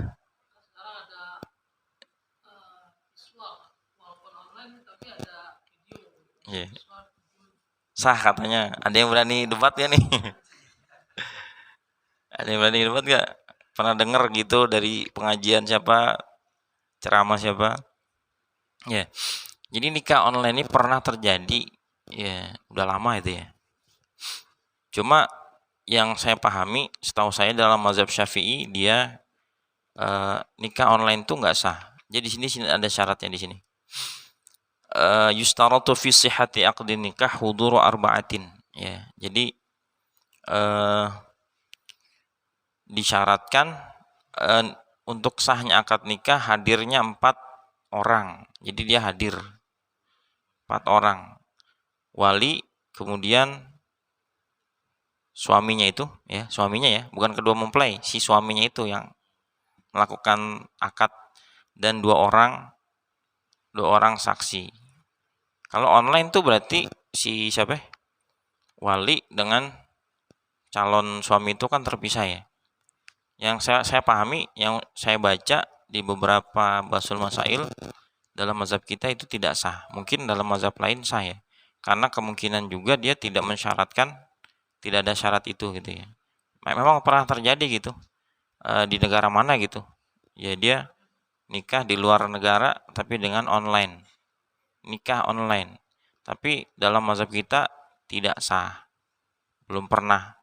Yeah. Sah katanya. Ada yang berani debat ya nih? Ada yang berani debat nggak? Pernah dengar gitu dari pengajian siapa? Ceramah siapa? Ya. Jadi nikah online ini pernah terjadi. Ya, udah lama itu ya. Cuma yang saya pahami, setahu saya dalam mazhab Syafi'i dia nikah online tuh nggak sah. Jadi di sini ada syaratnya di sini. Yustaratu fi sihhati aqdin nikah huduru arba'atin. Ya, jadi disyaratkan untuk sahnya akad nikah hadirnya 4 orang. Jadi dia hadir 4 orang. Wali, kemudian suaminya itu ya, suaminya ya, bukan kedua mempelai, si suaminya itu yang melakukan akad, dan 2 orang saksi. Kalau online tuh berarti si siapa? Wali dengan calon suami itu kan terpisah ya. Yang saya pahami, yang saya baca di beberapa basul masail dalam mazhab kita itu tidak sah. Mungkin dalam mazhab lain sah ya. Karena kemungkinan juga dia tidak mensyaratkan, tidak ada syarat itu gitu ya. Memang pernah terjadi gitu di negara mana gitu. Ya dia nikah di luar negara tapi dengan online. Nikah online. Tapi dalam mazhab kita tidak sah. Belum pernah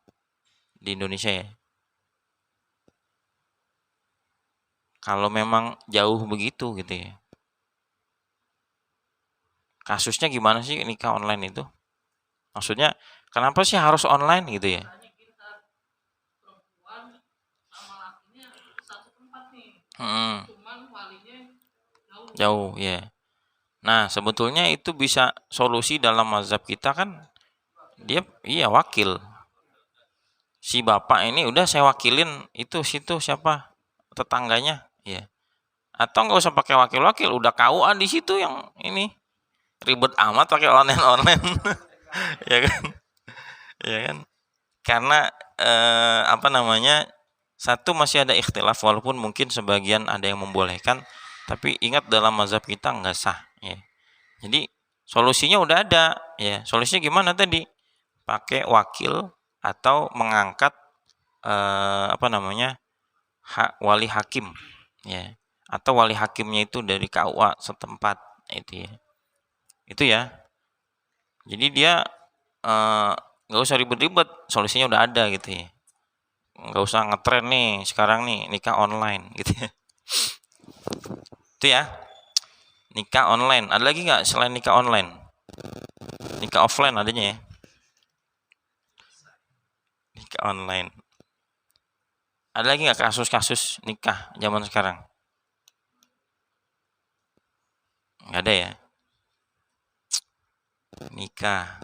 di Indonesia ya. Kalau memang jauh begitu gitu ya. Kasusnya gimana sih nikah online itu? Maksudnya kenapa sih harus online gitu ya? Jauh ya. Nah sebetulnya itu bisa solusi dalam mazhab kita kan, dia wakil. Si bapak ini udah saya wakilin itu situ siapa tetangganya ya. Atau nggak usah pakai wakil-wakil, udah KUA di situ yang ini ribet amat pakai online ya kan, ya kan, karena satu masih ada ikhtilaf, walaupun mungkin sebagian ada yang membolehkan, tapi ingat dalam mazhab kita nggak sah ya. Jadi solusinya udah ada ya. Solusinya gimana tadi? Pakai wakil atau mengangkat wali hakim ya, atau wali hakimnya itu dari KUA setempat Itu ya. Jadi dia nggak usah ribet-ribet, solusinya udah ada gitu ya. Nggak usah ngetren nih sekarang nih nikah online gitu ya. Itu ya, nikah online. Ada lagi nggak selain nikah online? Nikah offline adanya ya. Nikah online. Ada lagi nggak kasus-kasus nikah zaman sekarang? Nggak ada ya. Nikah.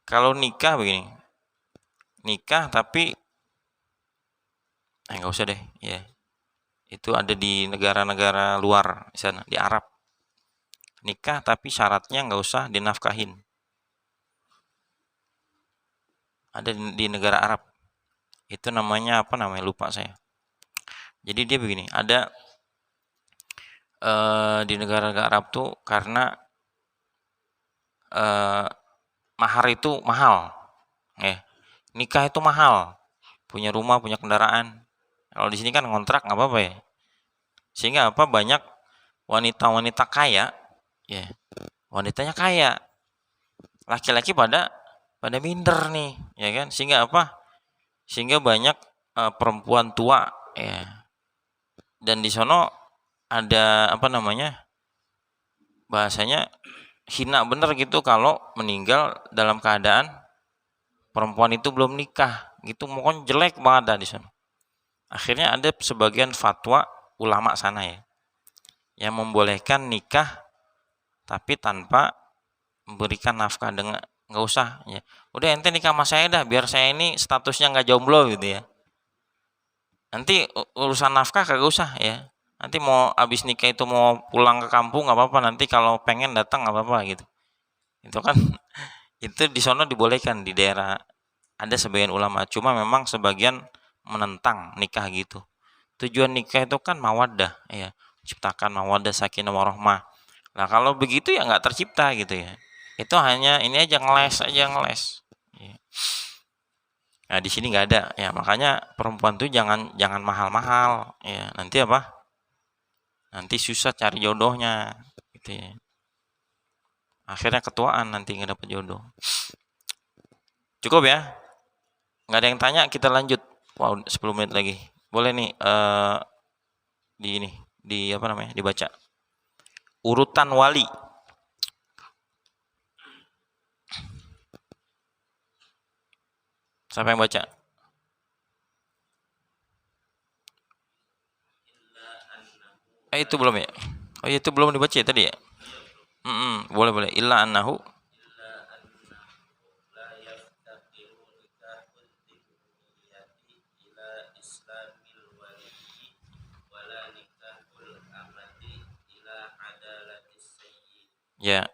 Kalau nikah begini, nikah tapi nggak usah deh, ya. Itu ada di negara-negara luar, di sana, di Arab. Nikah tapi syaratnya nggak usah dinafkahin. Ada di negara Arab. Itu namanya apa namanya? Lupa saya. Jadi dia begini, ada di negara-negara Arab tuh karena mahar itu mahal. Nikah itu mahal. Punya rumah, punya kendaraan. Kalau di sini kan ngontrak nggak apa-apa ya. Sehingga apa banyak wanita-wanita kaya, ya wanitanya kaya, laki-laki pada minder nih, ya kan? Sehingga apa? Sehingga banyak perempuan tua, ya. Dan di sono ada apa namanya? Bahasanya hina bener gitu kalau meninggal dalam keadaan perempuan itu belum nikah, gitu. Pokoknya jelek banget dah di sana. Akhirnya ada sebagian fatwa ulama sana ya, yang membolehkan nikah tapi tanpa memberikan nafkah, dengan nggak usah ya. Udah ente nikah sama saya dah, biar saya ini statusnya nggak jomblo gitu ya. Nanti urusan nafkah kagak usah ya. Nanti mau abis nikah itu mau pulang ke kampung nggak apa-apa. Nanti kalau pengen datang nggak apa-apa gitu. Itu kan itu di sono dibolehkan di daerah. Ada sebagian ulama, cuma memang sebagian menentang nikah gitu. Tujuan nikah itu kan mawaddah ya, ciptakan mawaddah sakinah warahmah. Nah kalau begitu ya nggak tercipta gitu ya. Itu hanya ini aja, ngeles aja, ngeles. Ya. Nah di sini nggak ada ya, makanya perempuan tuh jangan mahal-mahal ya. Nanti apa? Nanti susah cari jodohnya gitu ya. Akhirnya ketuaan nanti nggak dapet jodoh. Cukup ya? Nggak ada yang tanya, kita lanjut. Wow, 10 menit lagi. Boleh nih di apa namanya? Dibaca. Urutan wali. Siapa yang baca? Itu belum ya? Oh iya, itu belum dibaca ya tadi ya? Boleh. Illa annahu. Ya.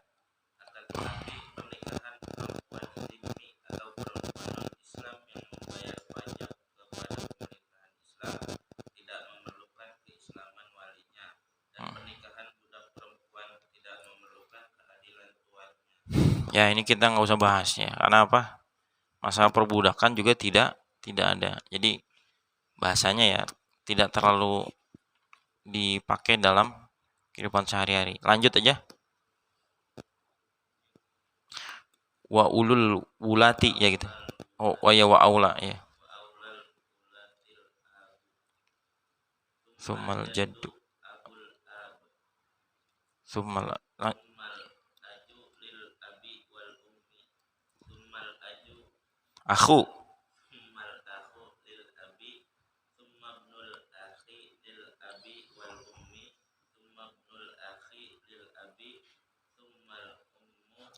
Ya ini kita nggak usah bahas ya, karena apa? Masalah perbudakan juga tidak ada. Jadi bahasanya ya tidak terlalu dipakai dalam kehidupan sehari-hari. Lanjut aja. Wa ulul wulati ya gitu. Oh, wa aula ya. Sumal jaddu. Sumal akhu.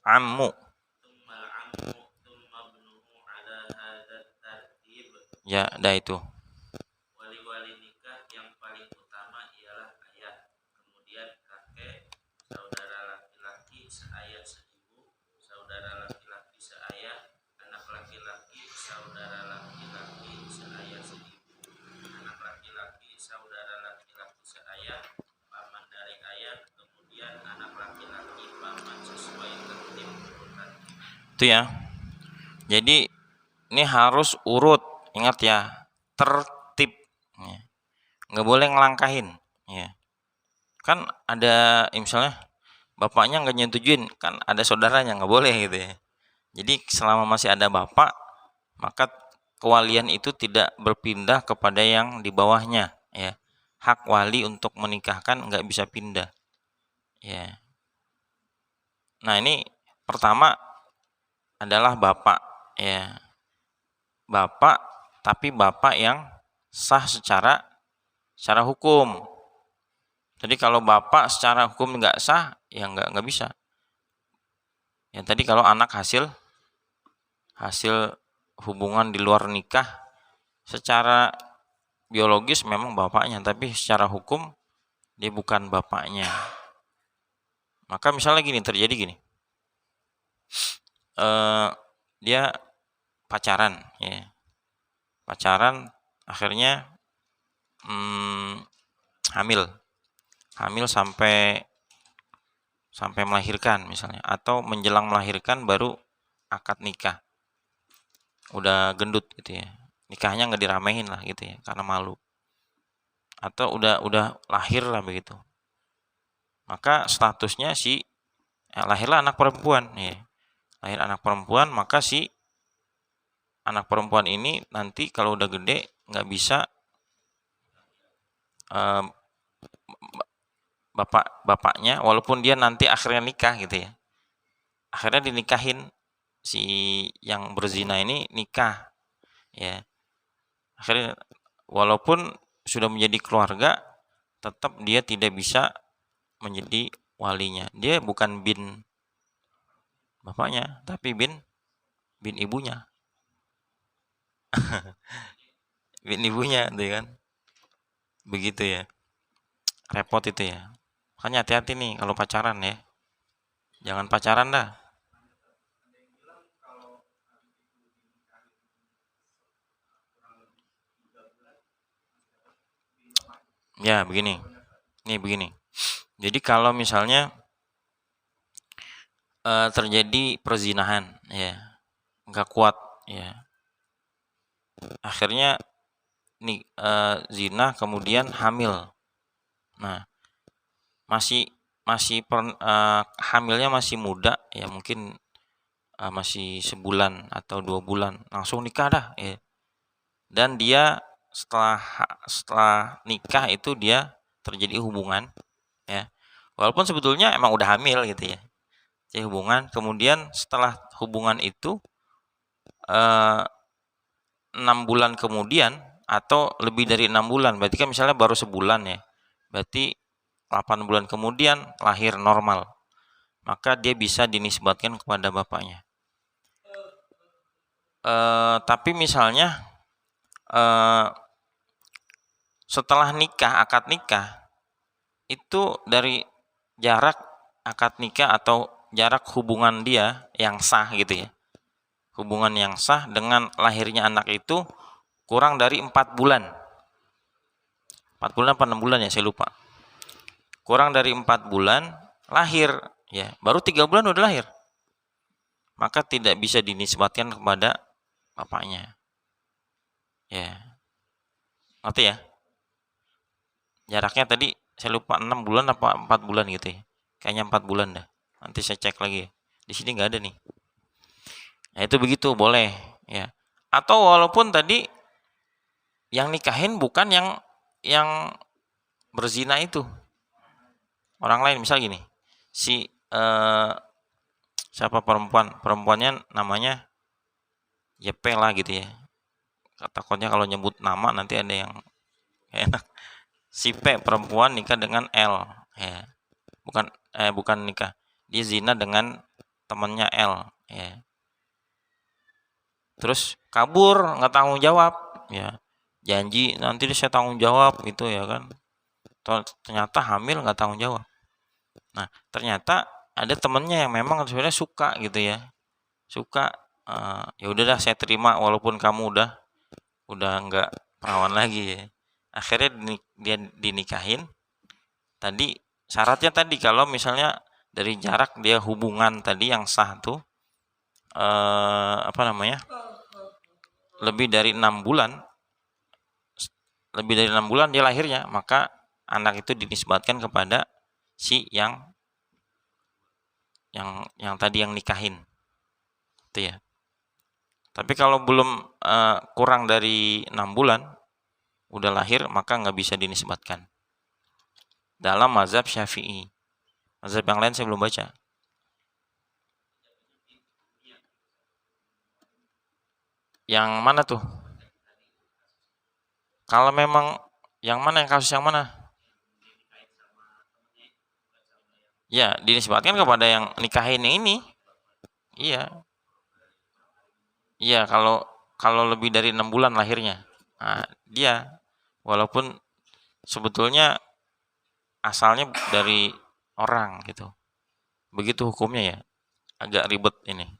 Ammu. Ya, dah itu. Wali-wali nikah yang paling utama ialah ayah, kemudian kakek, saudara laki-laki seayah seibu, saudara laki-laki seayah, anak laki-laki, saudara laki-laki seayah seibu, anak laki-laki, saudara laki-laki seayah, paman dari ayah, kemudian anak laki-laki paman sesuai tertib urutan. Itu ya. Jadi ini harus urut, ingat ya, tertib. Nggak boleh ngelangkahin. Ya. Kan ada misalnya bapaknya nggak nyetujuin, kan ada saudaranya, nggak boleh gitu ya. Jadi selama masih ada bapak, maka kewalian itu tidak berpindah kepada yang di bawahnya ya. Hak wali untuk menikahkan nggak bisa pindah ya. Nah ini pertama adalah bapak ya. Bapak, tapi bapak yang sah secara hukum. Jadi kalau bapak secara hukum nggak sah, ya nggak bisa. Ya tadi kalau anak hasil hubungan di luar nikah, secara biologis memang bapaknya, tapi secara hukum dia bukan bapaknya. Maka misalnya gini, terjadi gini, dia pacaran ya, akhirnya hamil sampai melahirkan misalnya, atau menjelang melahirkan baru akad nikah, udah gendut gitu ya, nikahnya nggak diramein lah gitu ya karena malu, atau udah lahir lah begitu, maka statusnya lahirlah anak perempuan ya, lahir anak perempuan, maka si anak perempuan ini nanti kalau udah gede nggak bisa bapaknya, walaupun dia nanti akhirnya nikah gitu ya, akhirnya dinikahin si yang berzina ini, nikah ya, akhirnya walaupun sudah menjadi keluarga, tetap dia tidak bisa menjadi walinya. Dia bukan bin bapaknya, tapi bin ibunya. Bin ibunya tuh kan, begitu ya, repot itu ya. Makanya hati-hati nih kalau pacaran ya, jangan pacaran dah. Ya begini, begini. Jadi kalau misalnya terjadi perzinahan ya, nggak kuat ya, akhirnya nih zina kemudian hamil. Nah hamilnya masih muda ya, mungkin masih sebulan atau 2 bulan langsung nikah dah ya. Dan dia setelah nikah itu dia terjadi hubungan ya, walaupun sebetulnya emang udah hamil gitu ya, jadi hubungan, kemudian setelah hubungan itu 6 bulan kemudian atau lebih dari 6 bulan, berarti kan misalnya baru sebulan ya, berarti 8 bulan kemudian lahir normal, maka dia bisa dinisbatkan kepada bapaknya. Tapi misalnya setelah nikah, akad nikah itu dari jarak akad nikah atau jarak hubungan dia yang sah gitu ya, hubungan yang sah dengan lahirnya anak itu kurang dari 4 bulan. 4 bulan apa 6 bulan ya, saya lupa. Kurang dari 4 bulan lahir ya, baru 3 bulan udah lahir, maka tidak bisa dinisbatkan kepada bapaknya ya. Ngerti ya? Jaraknya tadi saya lupa 6 bulan apa 4 bulan gitu ya. Kayaknya 4 bulan dah. Nanti saya cek lagi ya. Di sini nggak ada nih. Nah, itu begitu boleh ya. Atau walaupun tadi yang nikahin bukan yang berzina itu, orang lain, misal gini. Siapa perempuannya namanya YP lah gitu ya. Takutnya kalau nyebut nama nanti ada yang enak. Si P perempuan nikah dengan L ya. Bukan nikah, dia zina dengan temannya L ya, terus kabur nggak tanggung jawab ya, janji nanti saya tanggung jawab gitu ya kan, ternyata hamil nggak tanggung jawab. Nah ternyata ada temennya yang memang sebenarnya suka gitu ya, ya udah dah saya terima walaupun kamu udah nggak perawan lagi ya. Akhirnya dia dinikahin. Tadi syaratnya tadi kalau misalnya dari jarak dia hubungan tadi yang sah tuh lebih dari 6 bulan dia lahirnya, maka anak itu dinisbatkan kepada si yang yang tadi yang nikahin. Itu ya. Tapi kalau belum kurang dari 6 bulan udah lahir, maka nggak bisa dinisbatkan. Dalam mazhab Syafi'i. Mazhab yang lain saya belum baca. Yang mana tuh? Kalau memang yang mana, yang kasus yang mana? Ya, dinisbatkan kepada yang nikahin yang ini. Iya. Iya, kalau kalau lebih dari 6 bulan lahirnya. Nah, dia walaupun sebetulnya asalnya dari orang gitu. Begitu hukumnya ya. Agak ribet ini.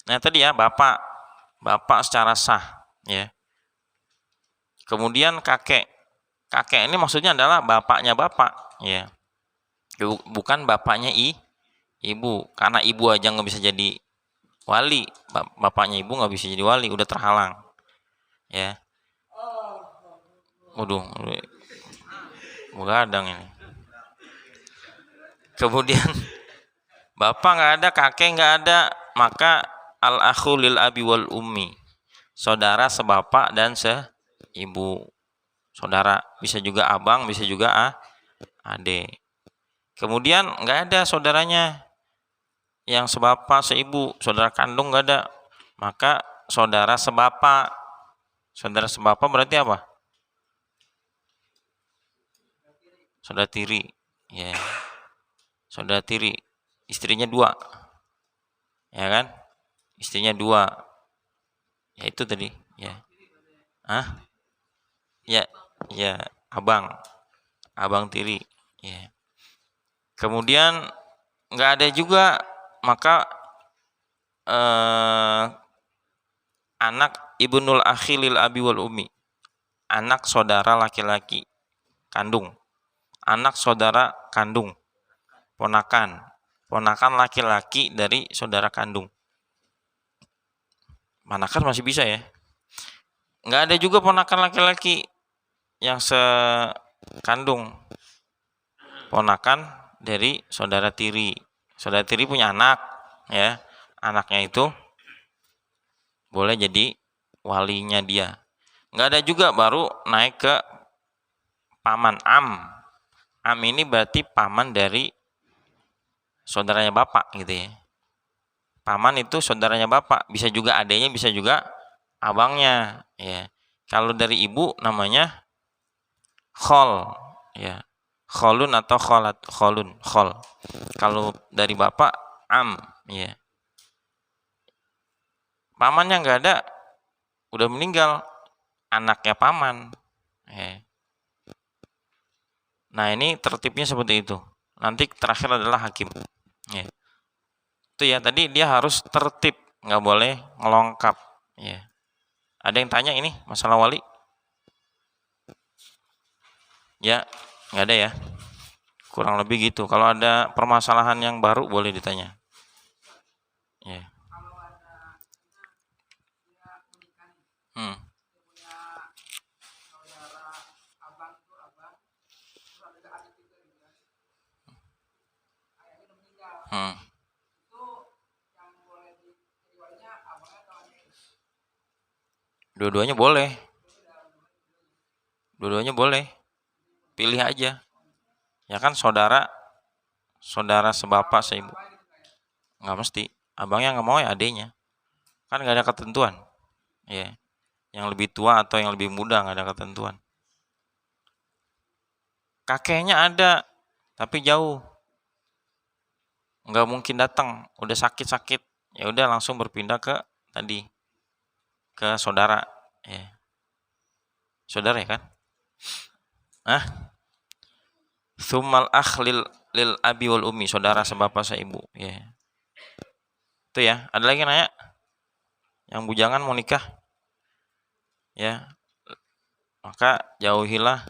Nah, tadi ya bapak secara sah ya. Kemudian kakek. Kakek ini maksudnya adalah bapaknya bapak ya. Bukan bapaknya ibu, karena ibu aja nggak bisa jadi wali, bapaknya ibu nggak bisa jadi wali, udah terhalang ya. Waduh, begadang ini. Kemudian bapak nggak ada, kakek nggak ada, maka al akhu lil abi wal ummi, saudara sebapak dan seibu. Saudara bisa juga abang, bisa juga adik. Kemudian nggak ada saudaranya yang sebapak seibu, saudara kandung nggak ada, maka saudara sebapak. Saudara sebapak berarti apa? Saudara tiri, ya. Saudara tiri, istrinya 2, ya kan? Istrinya 2, ya itu tadi, ya. Ya, ya, abang tiri, ya. Kemudian nggak ada juga, maka anak ibnul akhi lil abi wal ummi, anak saudara laki-laki kandung, anak saudara kandung, ponakan laki-laki dari saudara kandung. Ponakan masih bisa ya. Nggak ada juga ponakan laki-laki yang sekandung, ponakan dari saudara tiri. Saudara tiri punya anak ya, anaknya itu boleh jadi walinya dia. Nggak ada juga, baru naik ke paman am ini berarti paman dari saudaranya bapak gitu ya. Paman itu saudaranya bapak, bisa juga adanya, bisa juga abangnya ya. Kalau dari ibu namanya khol ya, kholun atau khol. Kalau dari bapak am ya. Pamannya nggak ada, udah meninggal, anaknya paman ya. Nah, ini tertibnya seperti itu. Nanti terakhir adalah hakim ya. Itu ya, tadi dia harus tertib, nggak boleh ngelongkap ya. Ada yang tanya ini masalah wali? Ya, nggak ada ya. Kurang lebih gitu. Kalau ada permasalahan yang baru boleh ditanya. Ya. Hmm. Hmm. Dua-duanya boleh. Dua-duanya boleh. Pilih aja. Ya kan saudara sebapak seibu. Nggak mesti. Abangnya nggak mau ya adenya. Kan nggak ada ketentuan. Ya. Yang lebih tua atau yang lebih muda nggak ada ketentuan. Kakeknya ada, tapi jauh. Nggak mungkin datang. Udah sakit-sakit. Ya udah langsung berpindah ke tadi. Ke saudara. Ya. Saudara ya kan? Tsummal akh lil abi wal ummi, saudara sebapak seibu ya. Itu ya. Ada lagi nanya? Yang bujangan mau nikah ya, maka jauhilah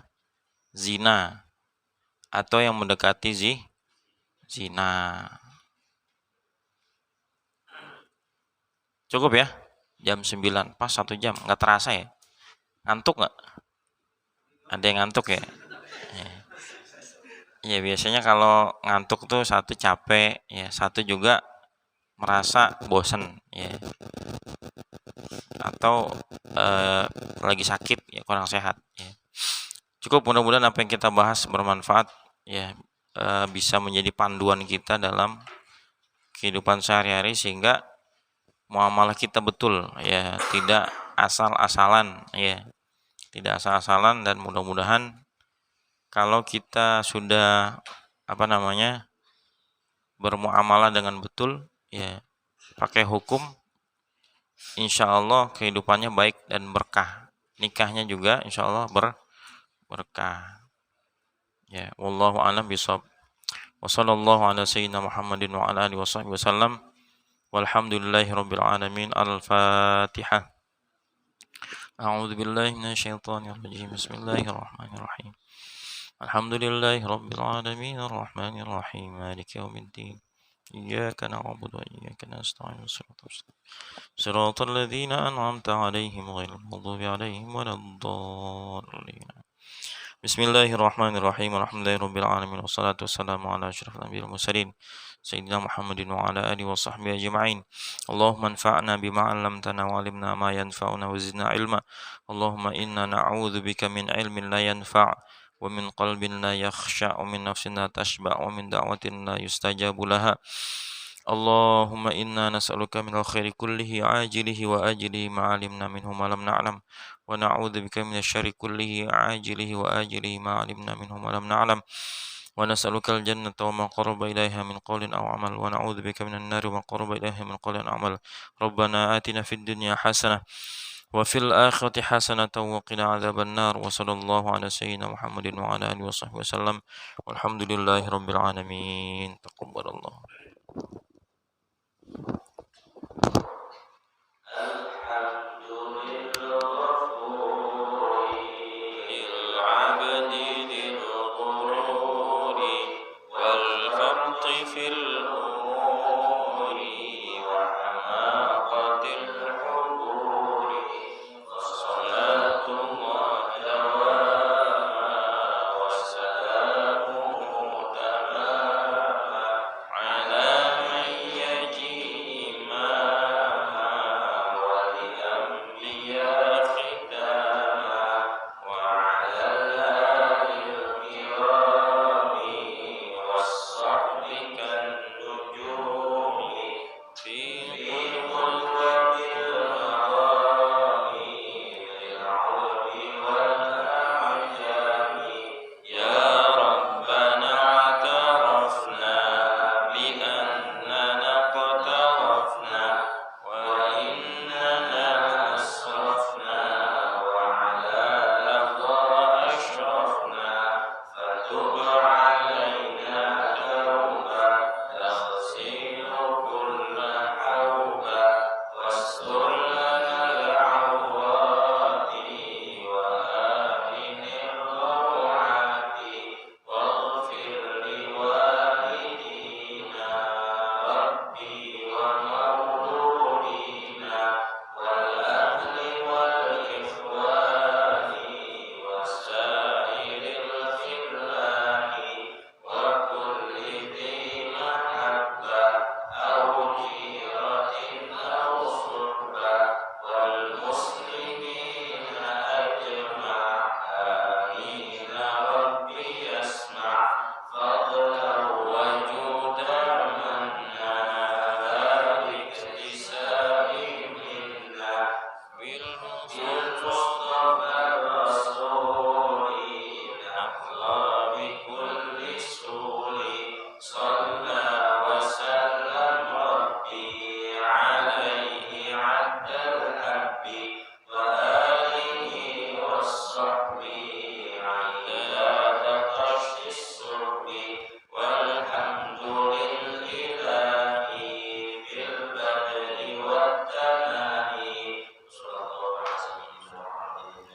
zina atau yang mendekati zina. Cukup ya? Jam 9, pas 1 jam, nggak terasa ya? Ngantuk nggak? Ada yang ngantuk ya? Ya biasanya kalau ngantuk tuh satu capek, ya satu juga merasa bosen, ya atau lagi sakit, ya kurang sehat. Ya. Cukup mudah-mudahan apa yang kita bahas bermanfaat, ya bisa menjadi panduan kita dalam kehidupan sehari-hari sehingga muamalah kita betul, ya tidak asal-asalan, ya tidak asal-asalan dan mudah-mudahan kalau kita sudah apa namanya bermuamalah dengan betul, ya pakai hukum, insya Allah kehidupannya baik dan berkah. Nikahnya juga insya Allah berkah. Ya, wallahu a'lam bishawab. Wa sallallahu ala sayyidina Muhammadin wa ala alihi washabbihi wasallam. Walhamdulillahirabbil alamin. Al-Fatihah. A'udzu billahi minasyaitonir rajim. Bismillahirrahmanirrahim. Alhamdulillahi rabbil alamin arrahmanir rahim maliki yaumiddin iyyaka na'budu wa iyyaka nasta'in siratal ladzina an'amta 'alaihim ghairil maghdubi 'alaihim waladdallin. Bismillahirrahmanirrahim. Alhamdulillahirabbil alamin wassalatu wassalamu ala asyrafil anbiya'i wal mursalin sayyidina Muhammadin wa ala alihi washabbihi ajma'in. Allahumma anfa'na bima 'allamtana wa 'allimna ma yanfa'una wa zidna 'ilma. Allahumma inna na'udzubika min 'ilmin la yanfa' ومن قلب لا يخشع ومن نفس لا تشبع ومن دعوة لا يستجاب لها. اللهم إنا نسألك من الخير كله عاجله وآجله ما علمنا منه ما لم نعلم ونعوذ بك من الشر كله عاجله وآجله ما علمنا منه ما لم نعلم ونسألك الجنة وما قرب إليها من قول أو عمل ونعوذ بك من النار وما قرب إليها من قول أو عمل. ربنا آتنا في الدنيا حسنة وفي الآخرة حسنة وقنا عذاب النار. وصلى الله على سيدنا محمد وعلى آله وصحبه وسلم والحمد لله رب العالمين. تقبل الله. الحمد لله.